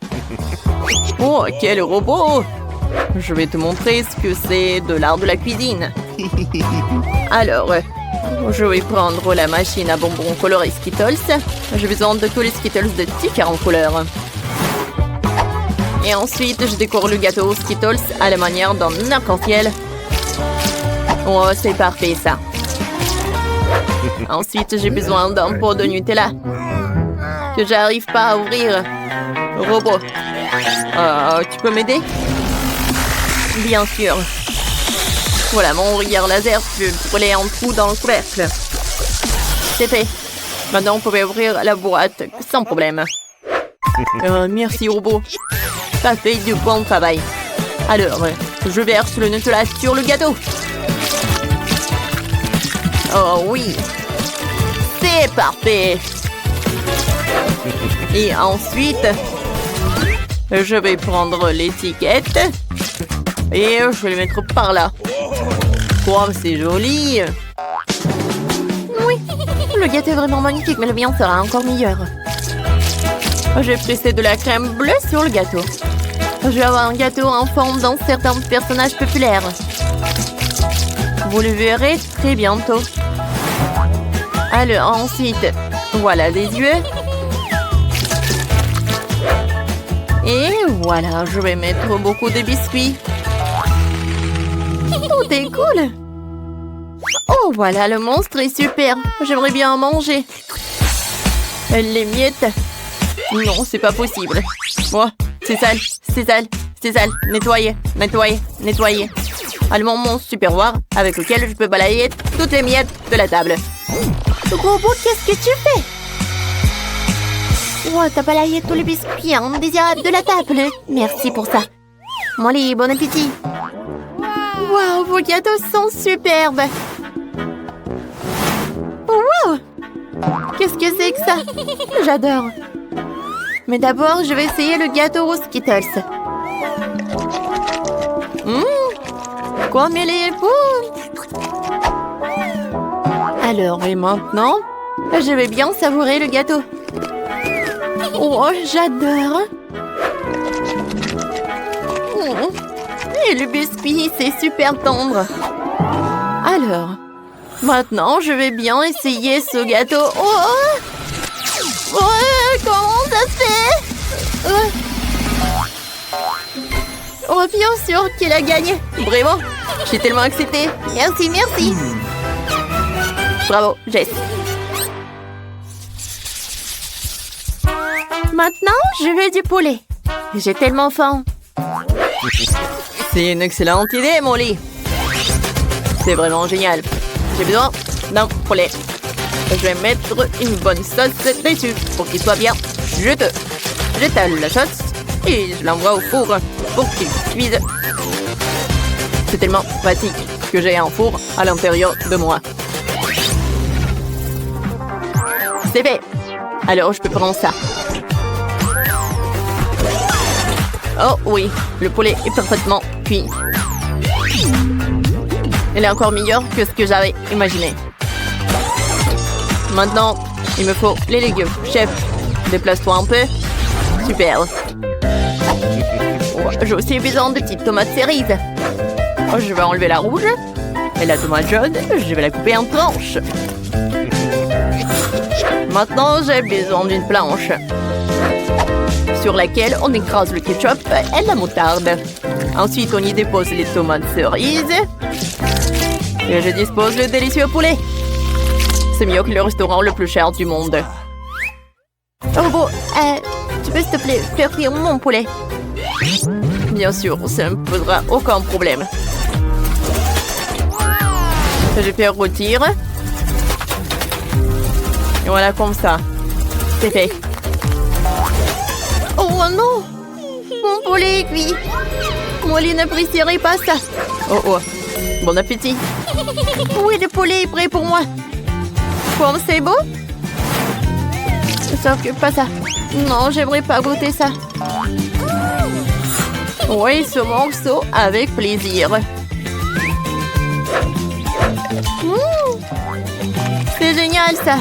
Oh, quel robot! Je vais te montrer ce que c'est de l'art de la cuisine. Alors, je vais prendre la machine à bonbons colorés Skittles. J'ai besoin de tous les Skittles de différentes couleurs. Et ensuite, je décore le gâteau Skittles à la manière d'un arc-en-ciel. Oh, c'est parfait, ça. Ensuite, j'ai besoin d'un pot de Nutella que j'arrive pas à ouvrir. Robot, tu peux m'aider? Bien sûr. Voilà, mon regard laser peut brûler un trou dans le couvercle. C'est fait. Maintenant, on peut ouvrir la boîte sans problème. Merci, robot. Ça fait du bon travail. Alors, je verse le Nutella sur le gâteau. Oh oui. C'est parfait. Et ensuite, je vais prendre l'étiquette et je vais le mettre par là. Oh, c'est joli. Oui, le gâteau est vraiment magnifique, mais le mien sera encore meilleur. J'ai pressé de la crème bleue sur le gâteau. Je vais avoir un gâteau en forme d'un certain personnage populaire. Vous le verrez très bientôt. Alors ensuite, voilà des yeux. Et voilà, je vais mettre beaucoup de biscuits. Tout est cool. Oh, voilà, le monstre est super. J'aimerais bien en manger. Les miettes. Non, c'est pas possible. Oh, c'est sale, c'est sale, C'est sale. Nettoyer, nettoyer, nettoyer. Allumons mon supervoir avec lequel je peux balayer toutes les miettes de la table. Robot, qu'est-ce que tu fais? Oh, t'as balayé tous les biscuits indésirables de la table. Merci pour ça. Molly, bon appétit. Waouh, vos gâteaux sont superbes. Wow! Qu'est-ce que c'est que ça? J'adore. Mais d'abord, je vais essayer le gâteau aux Skittles. Comme il est beau! Alors, et maintenant, je vais bien savourer le gâteau. Oh, j'adore! Et le biscuit, c'est super tendre. Alors, maintenant, je vais bien essayer ce gâteau. Comment ça se fait? Oh, bien sûr qu'il a gagné. Vraiment, je suis tellement excitée. Merci, merci. Bravo, Jess. Maintenant, je veux du poulet. J'ai tellement faim. C'est une excellente idée, Molly. C'est vraiment génial. J'ai besoin d'un poulet. Je vais mettre une bonne sauce dessus pour qu'il soit bien juteux. J'étale la sauce et je l'envoie au four pour qu'il cuise. C'est tellement pratique que j'ai un four à l'intérieur de moi. C'est fait. Alors je peux prendre ça. Oh oui, le poulet est parfaitement cuit. Il est encore meilleur que ce que j'avais imaginé. Maintenant, il me faut les légumes. Chef, déplace-toi un peu. Super. Oh, j'ai aussi besoin de petites tomates cerises. Oh, je vais enlever la rouge. Et la tomate jaune, je vais la couper en tranches. Maintenant, j'ai besoin d'une planche sur laquelle on écrase le ketchup et la moutarde. Ensuite, on y dépose les tomates cerises. Et je dispose le délicieux poulet. C'est mieux que le restaurant le plus cher du monde. Robot, tu peux s'il te plaît faire cuire mon poulet? Bien sûr, ça ne me posera aucun problème. Je fais rôtir. Et voilà, comme ça. C'est fait. Oh non! Mon poulet est cuit. Molly n'apprécierait pas ça. Oh oh. Bon appétit. Oui, le poulet est prêt pour moi. Comme c'est beau? Sauf que pas ça. Non, j'aimerais pas goûter ça. Oui, ce morceau avec plaisir. C'est génial ça.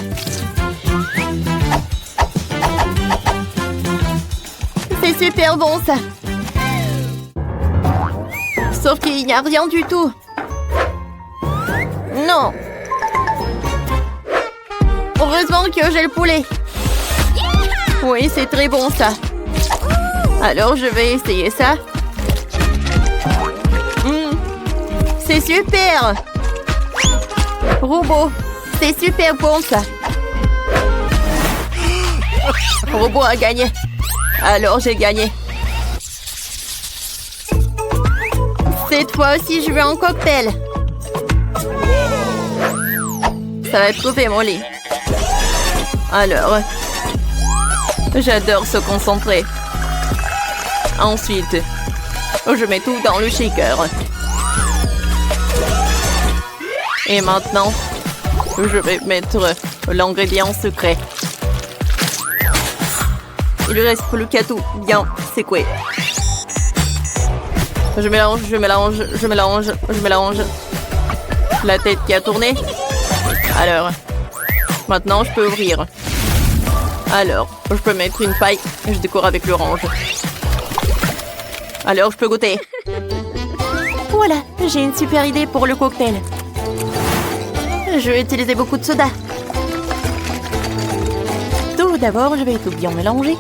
C'est super bon ça. Sauf qu'il n'y a rien du tout. Non. Heureusement que j'ai le poulet. Oui, c'est très bon ça. Alors, je vais essayer ça. C'est super. Robot, c'est super bon ça. Robot a gagné. Alors, j'ai gagné. Cette fois aussi, je veux un cocktail. Ça va être fait, Molly. Alors, j'adore se concentrer. Ensuite, je mets tout dans le shaker. Et maintenant, je vais mettre l'ingrédient secret. Il ne reste plus qu'à tout bien secouer. Je mélange, je mélange, je mélange, je mélange. La tête qui a tourné. Alors, maintenant je peux ouvrir. Alors, je peux mettre une paille et je décore avec l'orange. Alors, je peux goûter. Voilà, j'ai une super idée pour le cocktail. Je vais utiliser beaucoup de soda. Tout d'abord, je vais tout bien mélanger.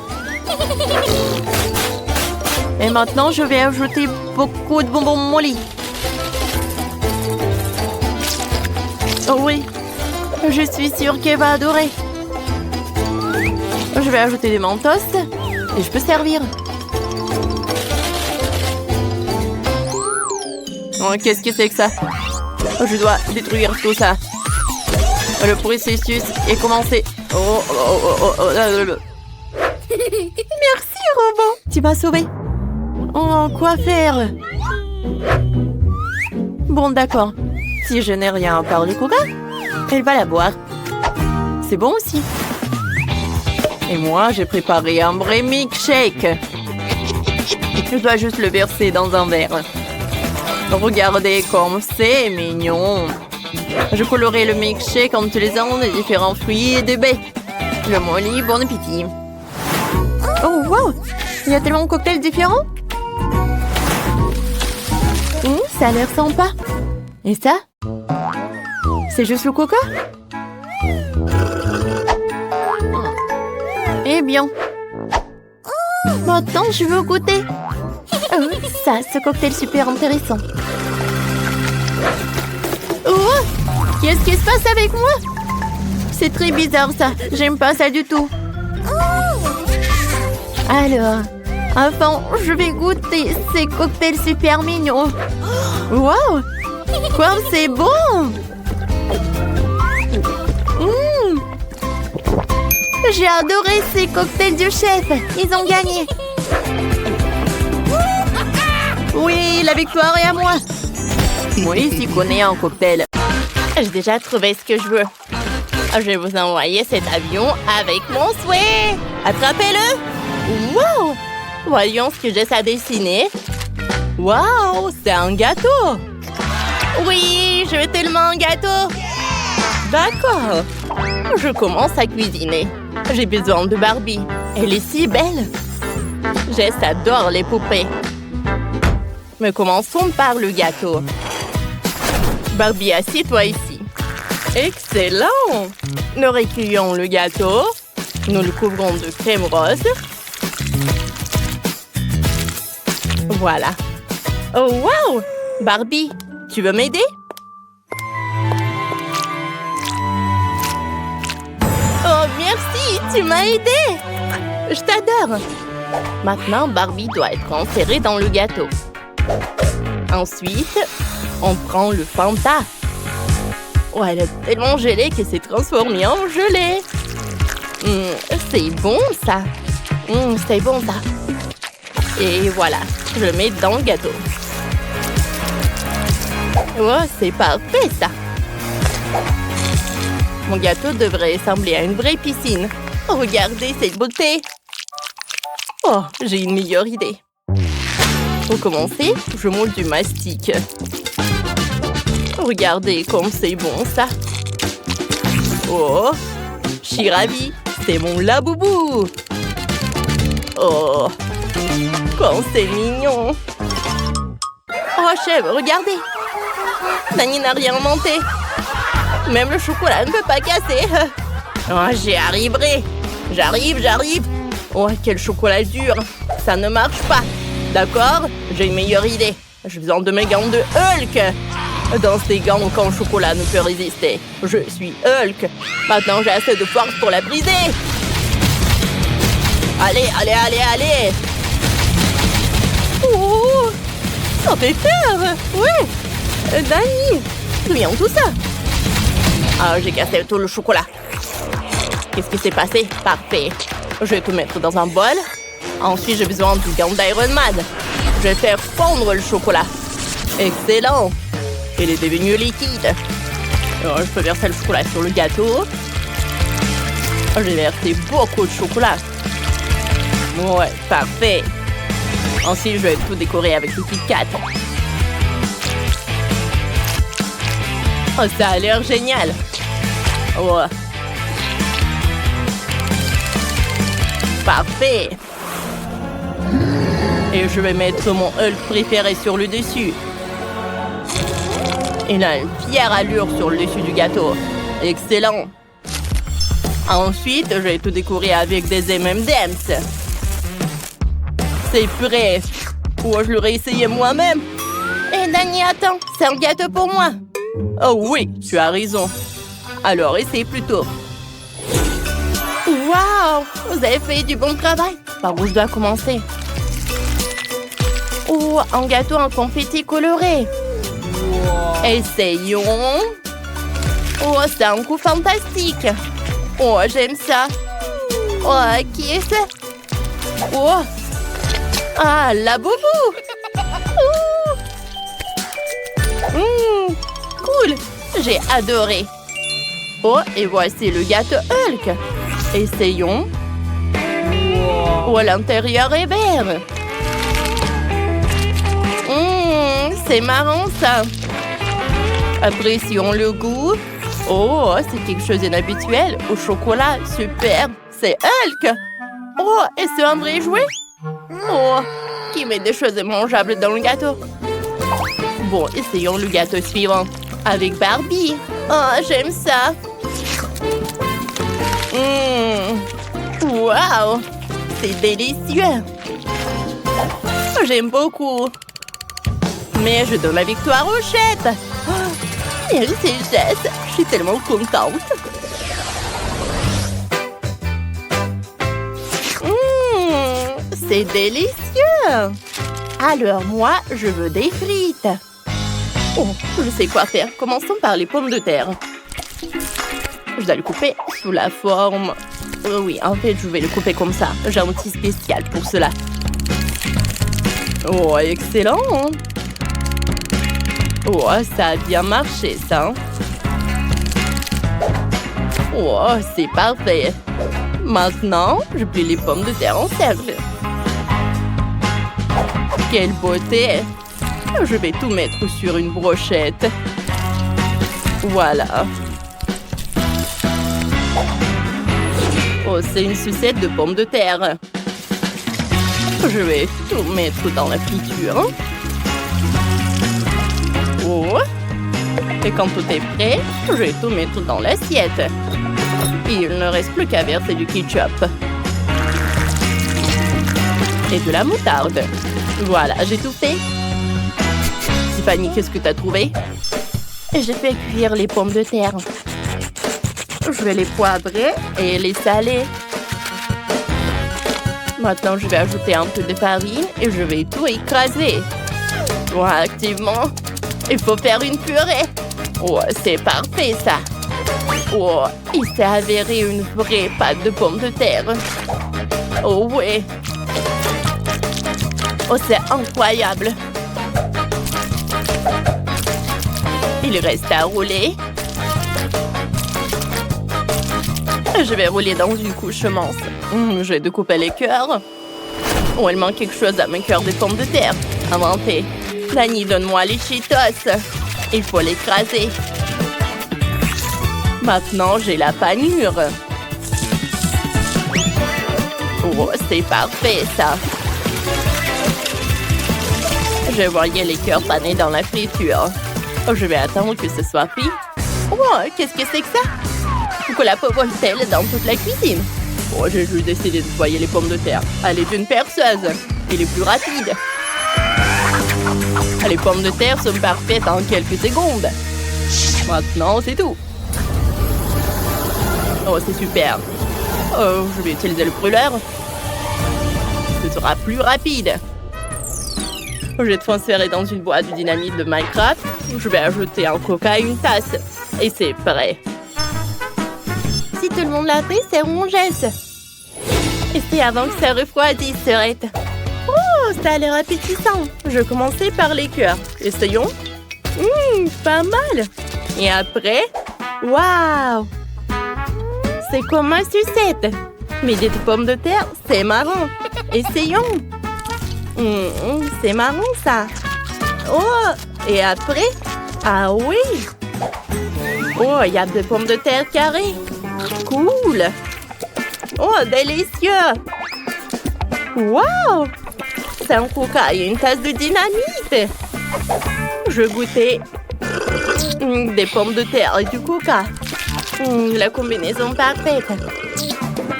Et maintenant, je vais ajouter beaucoup de bonbons Molly. Oh oui, je suis sûre qu'elle va adorer. Je vais ajouter des mentos et je peux servir. Oh, qu'est-ce que c'est que ça? Oh, je dois détruire tout ça. Le processus est commencé. Merci, robot. Tu m'as sauvé. Oh, quoi faire? Bon, d'accord. Si je n'ai rien par le coca, elle va la boire. C'est bon aussi. Et moi, j'ai préparé un vrai milkshake. Je dois juste le verser dans un verre. Regardez comme c'est mignon. Je colorerai le milkshake en utilisant des différents fruits et des baies. Le molly, bon appétit. Oh, wow! Il y a tellement de cocktails différents. Ça a l'air sympa. Et ça? C'est juste le coca? Eh bien. Maintenant, je veux goûter. Ça, ce cocktail super intéressant. Oh! Qu'est-ce qui se passe avec moi? C'est très bizarre, ça. J'aime pas ça du tout. Alors, enfin, je vais goûter ces cocktails super mignons. Wow! Quoi, c'est bon! J'ai adoré ces cocktails du chef. Ils ont gagné. Oui, la victoire est à moi. Moi ici connais un cocktail. J'ai déjà trouvé ce que je veux. Je vais vous envoyer cet avion avec mon souhait. Attrapez-le. Wow! Voyons ce que j'ai à dessiner. Wow! C'est un gâteau. Oui, je veux tellement un gâteau. D'accord. Je commence à cuisiner. J'ai besoin de Barbie. Elle est si belle. Jess adore les poupées. Mais commençons par le gâteau. Barbie, assieds-toi ici. Excellent! Nous recueillons le gâteau. Nous le couvrons de crème rose. Voilà. Oh, wow! Barbie, tu veux m'aider? Oh, merci! Tu m'as aidé! Je t'adore! Maintenant, Barbie doit être enserrée dans le gâteau. Ensuite, on prend le Fanta. Oh, elle est tellement gelée qu'elle s'est transformée en gelée. C'est bon, ça. C'est bon, ça. Et voilà, je le mets dans le gâteau. Oh, c'est parfait, ça. Mon gâteau devrait ressembler à une vraie piscine. Regardez cette beauté. Oh, j'ai une meilleure idée. Pour commencer, je moule du mastic. Regardez comme c'est bon, ça. Oh, je suis ravie. C'est mon laboubou. Oh, comme c'est mignon. Oh, chef, regardez. Dani n'a rien inventé. Même le chocolat ne peut pas casser. Oh, j'y arriverai. J'arrive. Oh, quel chocolat dur. Ça ne marche pas. D'accord, j'ai une meilleure idée. J'ai besoin de mes gants de Hulk. Dans ces gants, aucun chocolat ne peut résister. Je suis Hulk. Maintenant, j'ai assez de force pour la briser. Allez. Oh, ça fait peur. Ouais. Dani, d'où vient tout ça? Ah, j'ai cassé tout le chocolat. Qu'est-ce qui s'est passé? Parfait. Je vais tout mettre dans un bol. Ensuite, j'ai besoin du gant d'Iron Man. Je vais faire fondre le chocolat. Excellent. Il est devenu liquide. Alors, je peux verser le chocolat sur le gâteau. J'ai versé beaucoup de chocolat. Ouais, parfait. Ensuite, je vais tout décorer avec le Kit Kat. Oh, ça a l'air génial. Ouais. Parfait. Et je vais mettre mon Hulk préféré sur le dessus. Il a une fière allure sur le dessus du gâteau. Excellent. Ensuite, je vais tout décorer avec des M&M's. C'est prêt. Ou je l'aurais essayé moi-même. Et Dani, attends, c'est un gâteau pour moi. Oh oui, tu as raison. Alors, essaye plutôt. Waouh, vous avez fait du bon travail. Par où je dois commencer? Oh, un gâteau en confetti coloré. Essayons. Oh, c'est un coup fantastique. Oh, j'aime ça. Oh, qui est ce? Oh. Ah, la boubou. Cool. J'ai adoré. Oh, et voici le gâteau Hulk. Essayons. Oh, l'intérieur est vert. C'est marrant, ça. Apprécions le goût. Oh, c'est quelque chose d'inhabituel. Au chocolat, super. C'est Hulk. Oh, et c'est un vrai jouet? Oh, qui met des choses mangeables dans le gâteau? Bon, essayons le gâteau suivant. Avec Barbie. Oh, j'aime ça. Wow, c'est délicieux. J'aime beaucoup. Mais je donne la victoire aux Chette. Merci, Jess. Je suis tellement contente. C'est délicieux. Alors moi, je veux des frites. Oh, je sais quoi faire. Commençons par les pommes de terre. Je dois le couper sous la forme... Oui, en fait, je vais le couper comme ça. J'ai un outil spécial pour cela. Oh, excellent. Oh, ça a bien marché, ça. Oh, c'est parfait. Maintenant, je plie les pommes de terre en cercle. Quelle beauté! Je vais tout mettre sur une brochette. Voilà. Oh, c'est une sucette de pommes de terre. Je vais tout mettre dans la friture. Oh. Et quand tout est prêt, je vais tout mettre dans l'assiette. Il ne reste plus qu'à verser du ketchup. Et de la moutarde. Voilà, j'ai tout fait. Tiffany, qu'est-ce que t'as trouvé? J'ai fait cuire les pommes de terre. Je vais les poivrer et les saler. Maintenant, je vais ajouter un peu de farine et je vais tout écraser. Oh, activement, il faut faire une purée. Oh, c'est parfait, ça. Oh, il s'est avéré une vraie pâte de pommes de terre. Oh, ouais. Oh, c'est incroyable. Il reste à rouler. Je vais rouler dans une couche mince. Je vais découper les cœurs. Oh, il manque quelque chose à mes cœurs de pommes de terre. Inventé. Dani, donne-moi les Cheetos. Il faut l'écraser. Maintenant, j'ai la panure. Oh, c'est parfait, ça. Je voyais les cœurs panés dans la friture. Oh, je vais attendre que ce soit cuit. Oh, qu'est-ce que c'est que ça? Pourquoi la pauvre voltelle dans toute la cuisine? Oh, j'ai juste décidé de nettoyer les pommes de terre. Elle est une perceuse. Elle est plus rapide. Les pommes de terre sont parfaites en quelques secondes. Maintenant, c'est tout. Oh, c'est super. Oh, je vais utiliser le brûleur. Ce sera plus rapide. Je vais transférer dans une boîte du dynamite de Minecraft. Je vais ajouter un coca à une tasse. Et c'est prêt. Si tout le monde l'a fait, c'est rongesse. Et c'est avant que ça refroidisse, Serette. Oh, ça a l'air appétissant. Je vais commencer par les cœurs. Essayons. Pas mal. Et après, waouh! C'est comme ma sucette. Mais des pommes de terre, c'est marrant. Essayons. C'est marrant, ça. Oh, et après? Ah oui. Oh, il y a des pommes de terre carrées. Cool. Oh, délicieux. Wow. C'est un coca et une tasse de dynamite. Je goûtais des pommes de terre et du coca. La combinaison parfaite.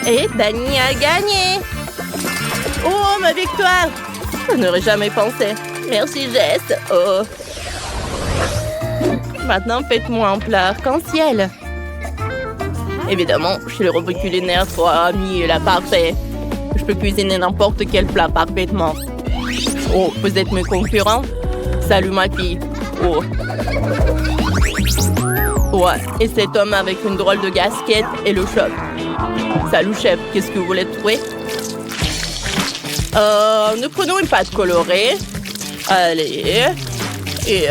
Et Dani a gagné. Oh, ma victoire. Je n'aurais jamais pensé. Merci, Jess. Oh. Maintenant, faites-moi un plat arc-en-ciel. Évidemment, je suis le robot culinaire 3000, la parfait. Je peux cuisiner n'importe quel plat parfaitement. Oh, vous êtes mes concurrents? Salut, ma fille. Oh. Ouais, et cet homme avec une drôle de casquette et le shop. Salut chef, qu'est-ce que vous voulez trouver? Nous prenons une pâte colorée. Allez. Et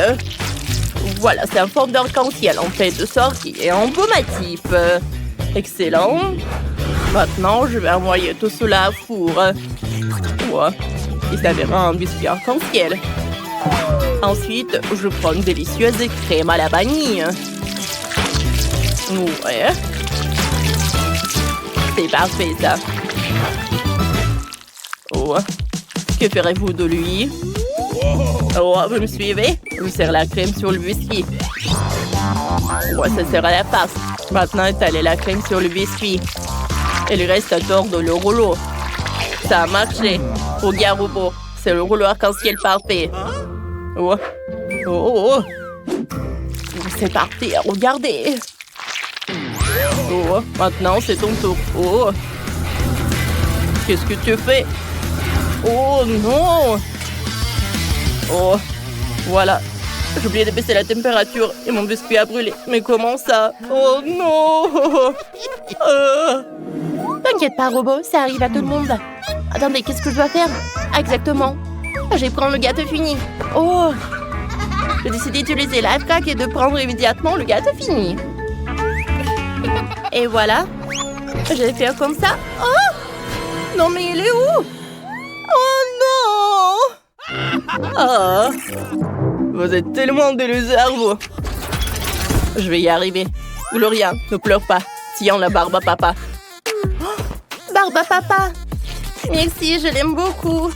voilà, c'est un forme d'arc-en-ciel en fait de sortie et embaumatif. Excellent. Maintenant, je vais envoyer tout cela au four. Ouais, il s'avérera un biscuit arc-en-ciel. Ensuite, je prends une délicieuse crème à la vanille. Ouais. C'est parfait, ça. Oh. Que ferez-vous de lui? Oh, vous me suivez? Je sers la crème sur le biscuit. Ouais, ça sert à la face. Maintenant, étalez la crème sur le biscuit. Il reste à tordre le rouleau. Ça a marché. Regarde, robot. C'est le rouleau arc-en-ciel parfait. Oh. Oh. C'est parfait. Regardez. Oh. Maintenant, c'est ton tour. Oh. Qu'est-ce que tu fais? Oh non. Oh. Voilà. J'ai oublié de baisser la température et mon biscuit a brûlé. Mais comment ça? Oh non. T'inquiète pas, robot, ça arrive à tout le monde. Attendez, qu'est-ce que je dois faire? Exactement. Je vais prendre le gâteau fini. Oh. J'ai décidé d'utiliser la frappe et de prendre immédiatement le gâteau fini. Et voilà. Je vais faire comme ça. Oh. Non, mais il est où? Oh non. Oh. Vous êtes tellement des losers, vous. Je vais y arriver. Gloria, ne pleure pas. Tiens la barbe à papa. Oh, barbe à papa. Merci, je l'aime beaucoup.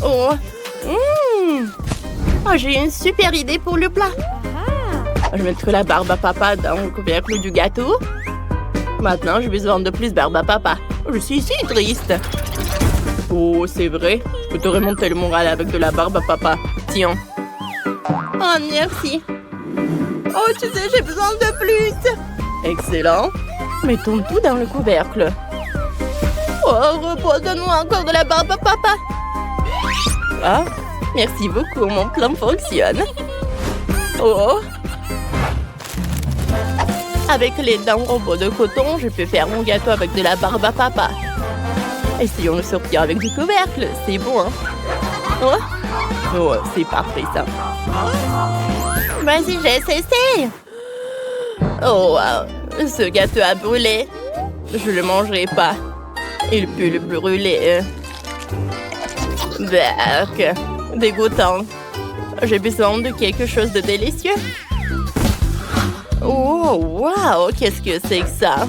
Oh. Oh, j'ai une super idée pour le plat. Je mettrai la barbe à papa dans le couvercle du gâteau. Maintenant, j'ai besoin de plus barbe à papa. Je suis si triste. Oh, c'est vrai. Je te remonter le moral avec de la barbe à papa. Tiens. Oh, merci. Oh, tu sais, j'ai besoin de plus. Excellent. Mettons tout dans le couvercle. Oh, repose, donne-moi encore de la barbe à papa. Ah, merci beaucoup, mon plan fonctionne. Oh. Avec les dents robots de coton, je peux faire mon gâteau avec de la barbe à papa. Essayons de sortir avec du couvercle, c'est bon, hein? Oh, oh c'est parfait, ça. Vas-y, j'essaie. Oh, wow. Ce gâteau a brûlé. Je le mangerai pas. Il pue le brûler. Berk. Dégoûtant. J'ai besoin de quelque chose de délicieux. Oh, wow, qu'est-ce que c'est que ça?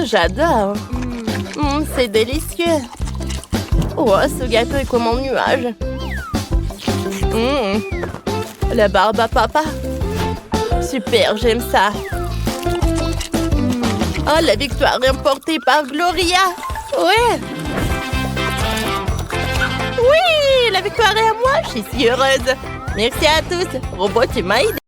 J'adore. C'est délicieux. Oh, ce gâteau est comme un nuage. La barbe à papa. Super, j'aime ça. Oh, la victoire remportée par Gloria. Ouais. Oui, la victoire est à moi. Je suis si heureuse. Merci à tous. Robot, tu m'as aidé.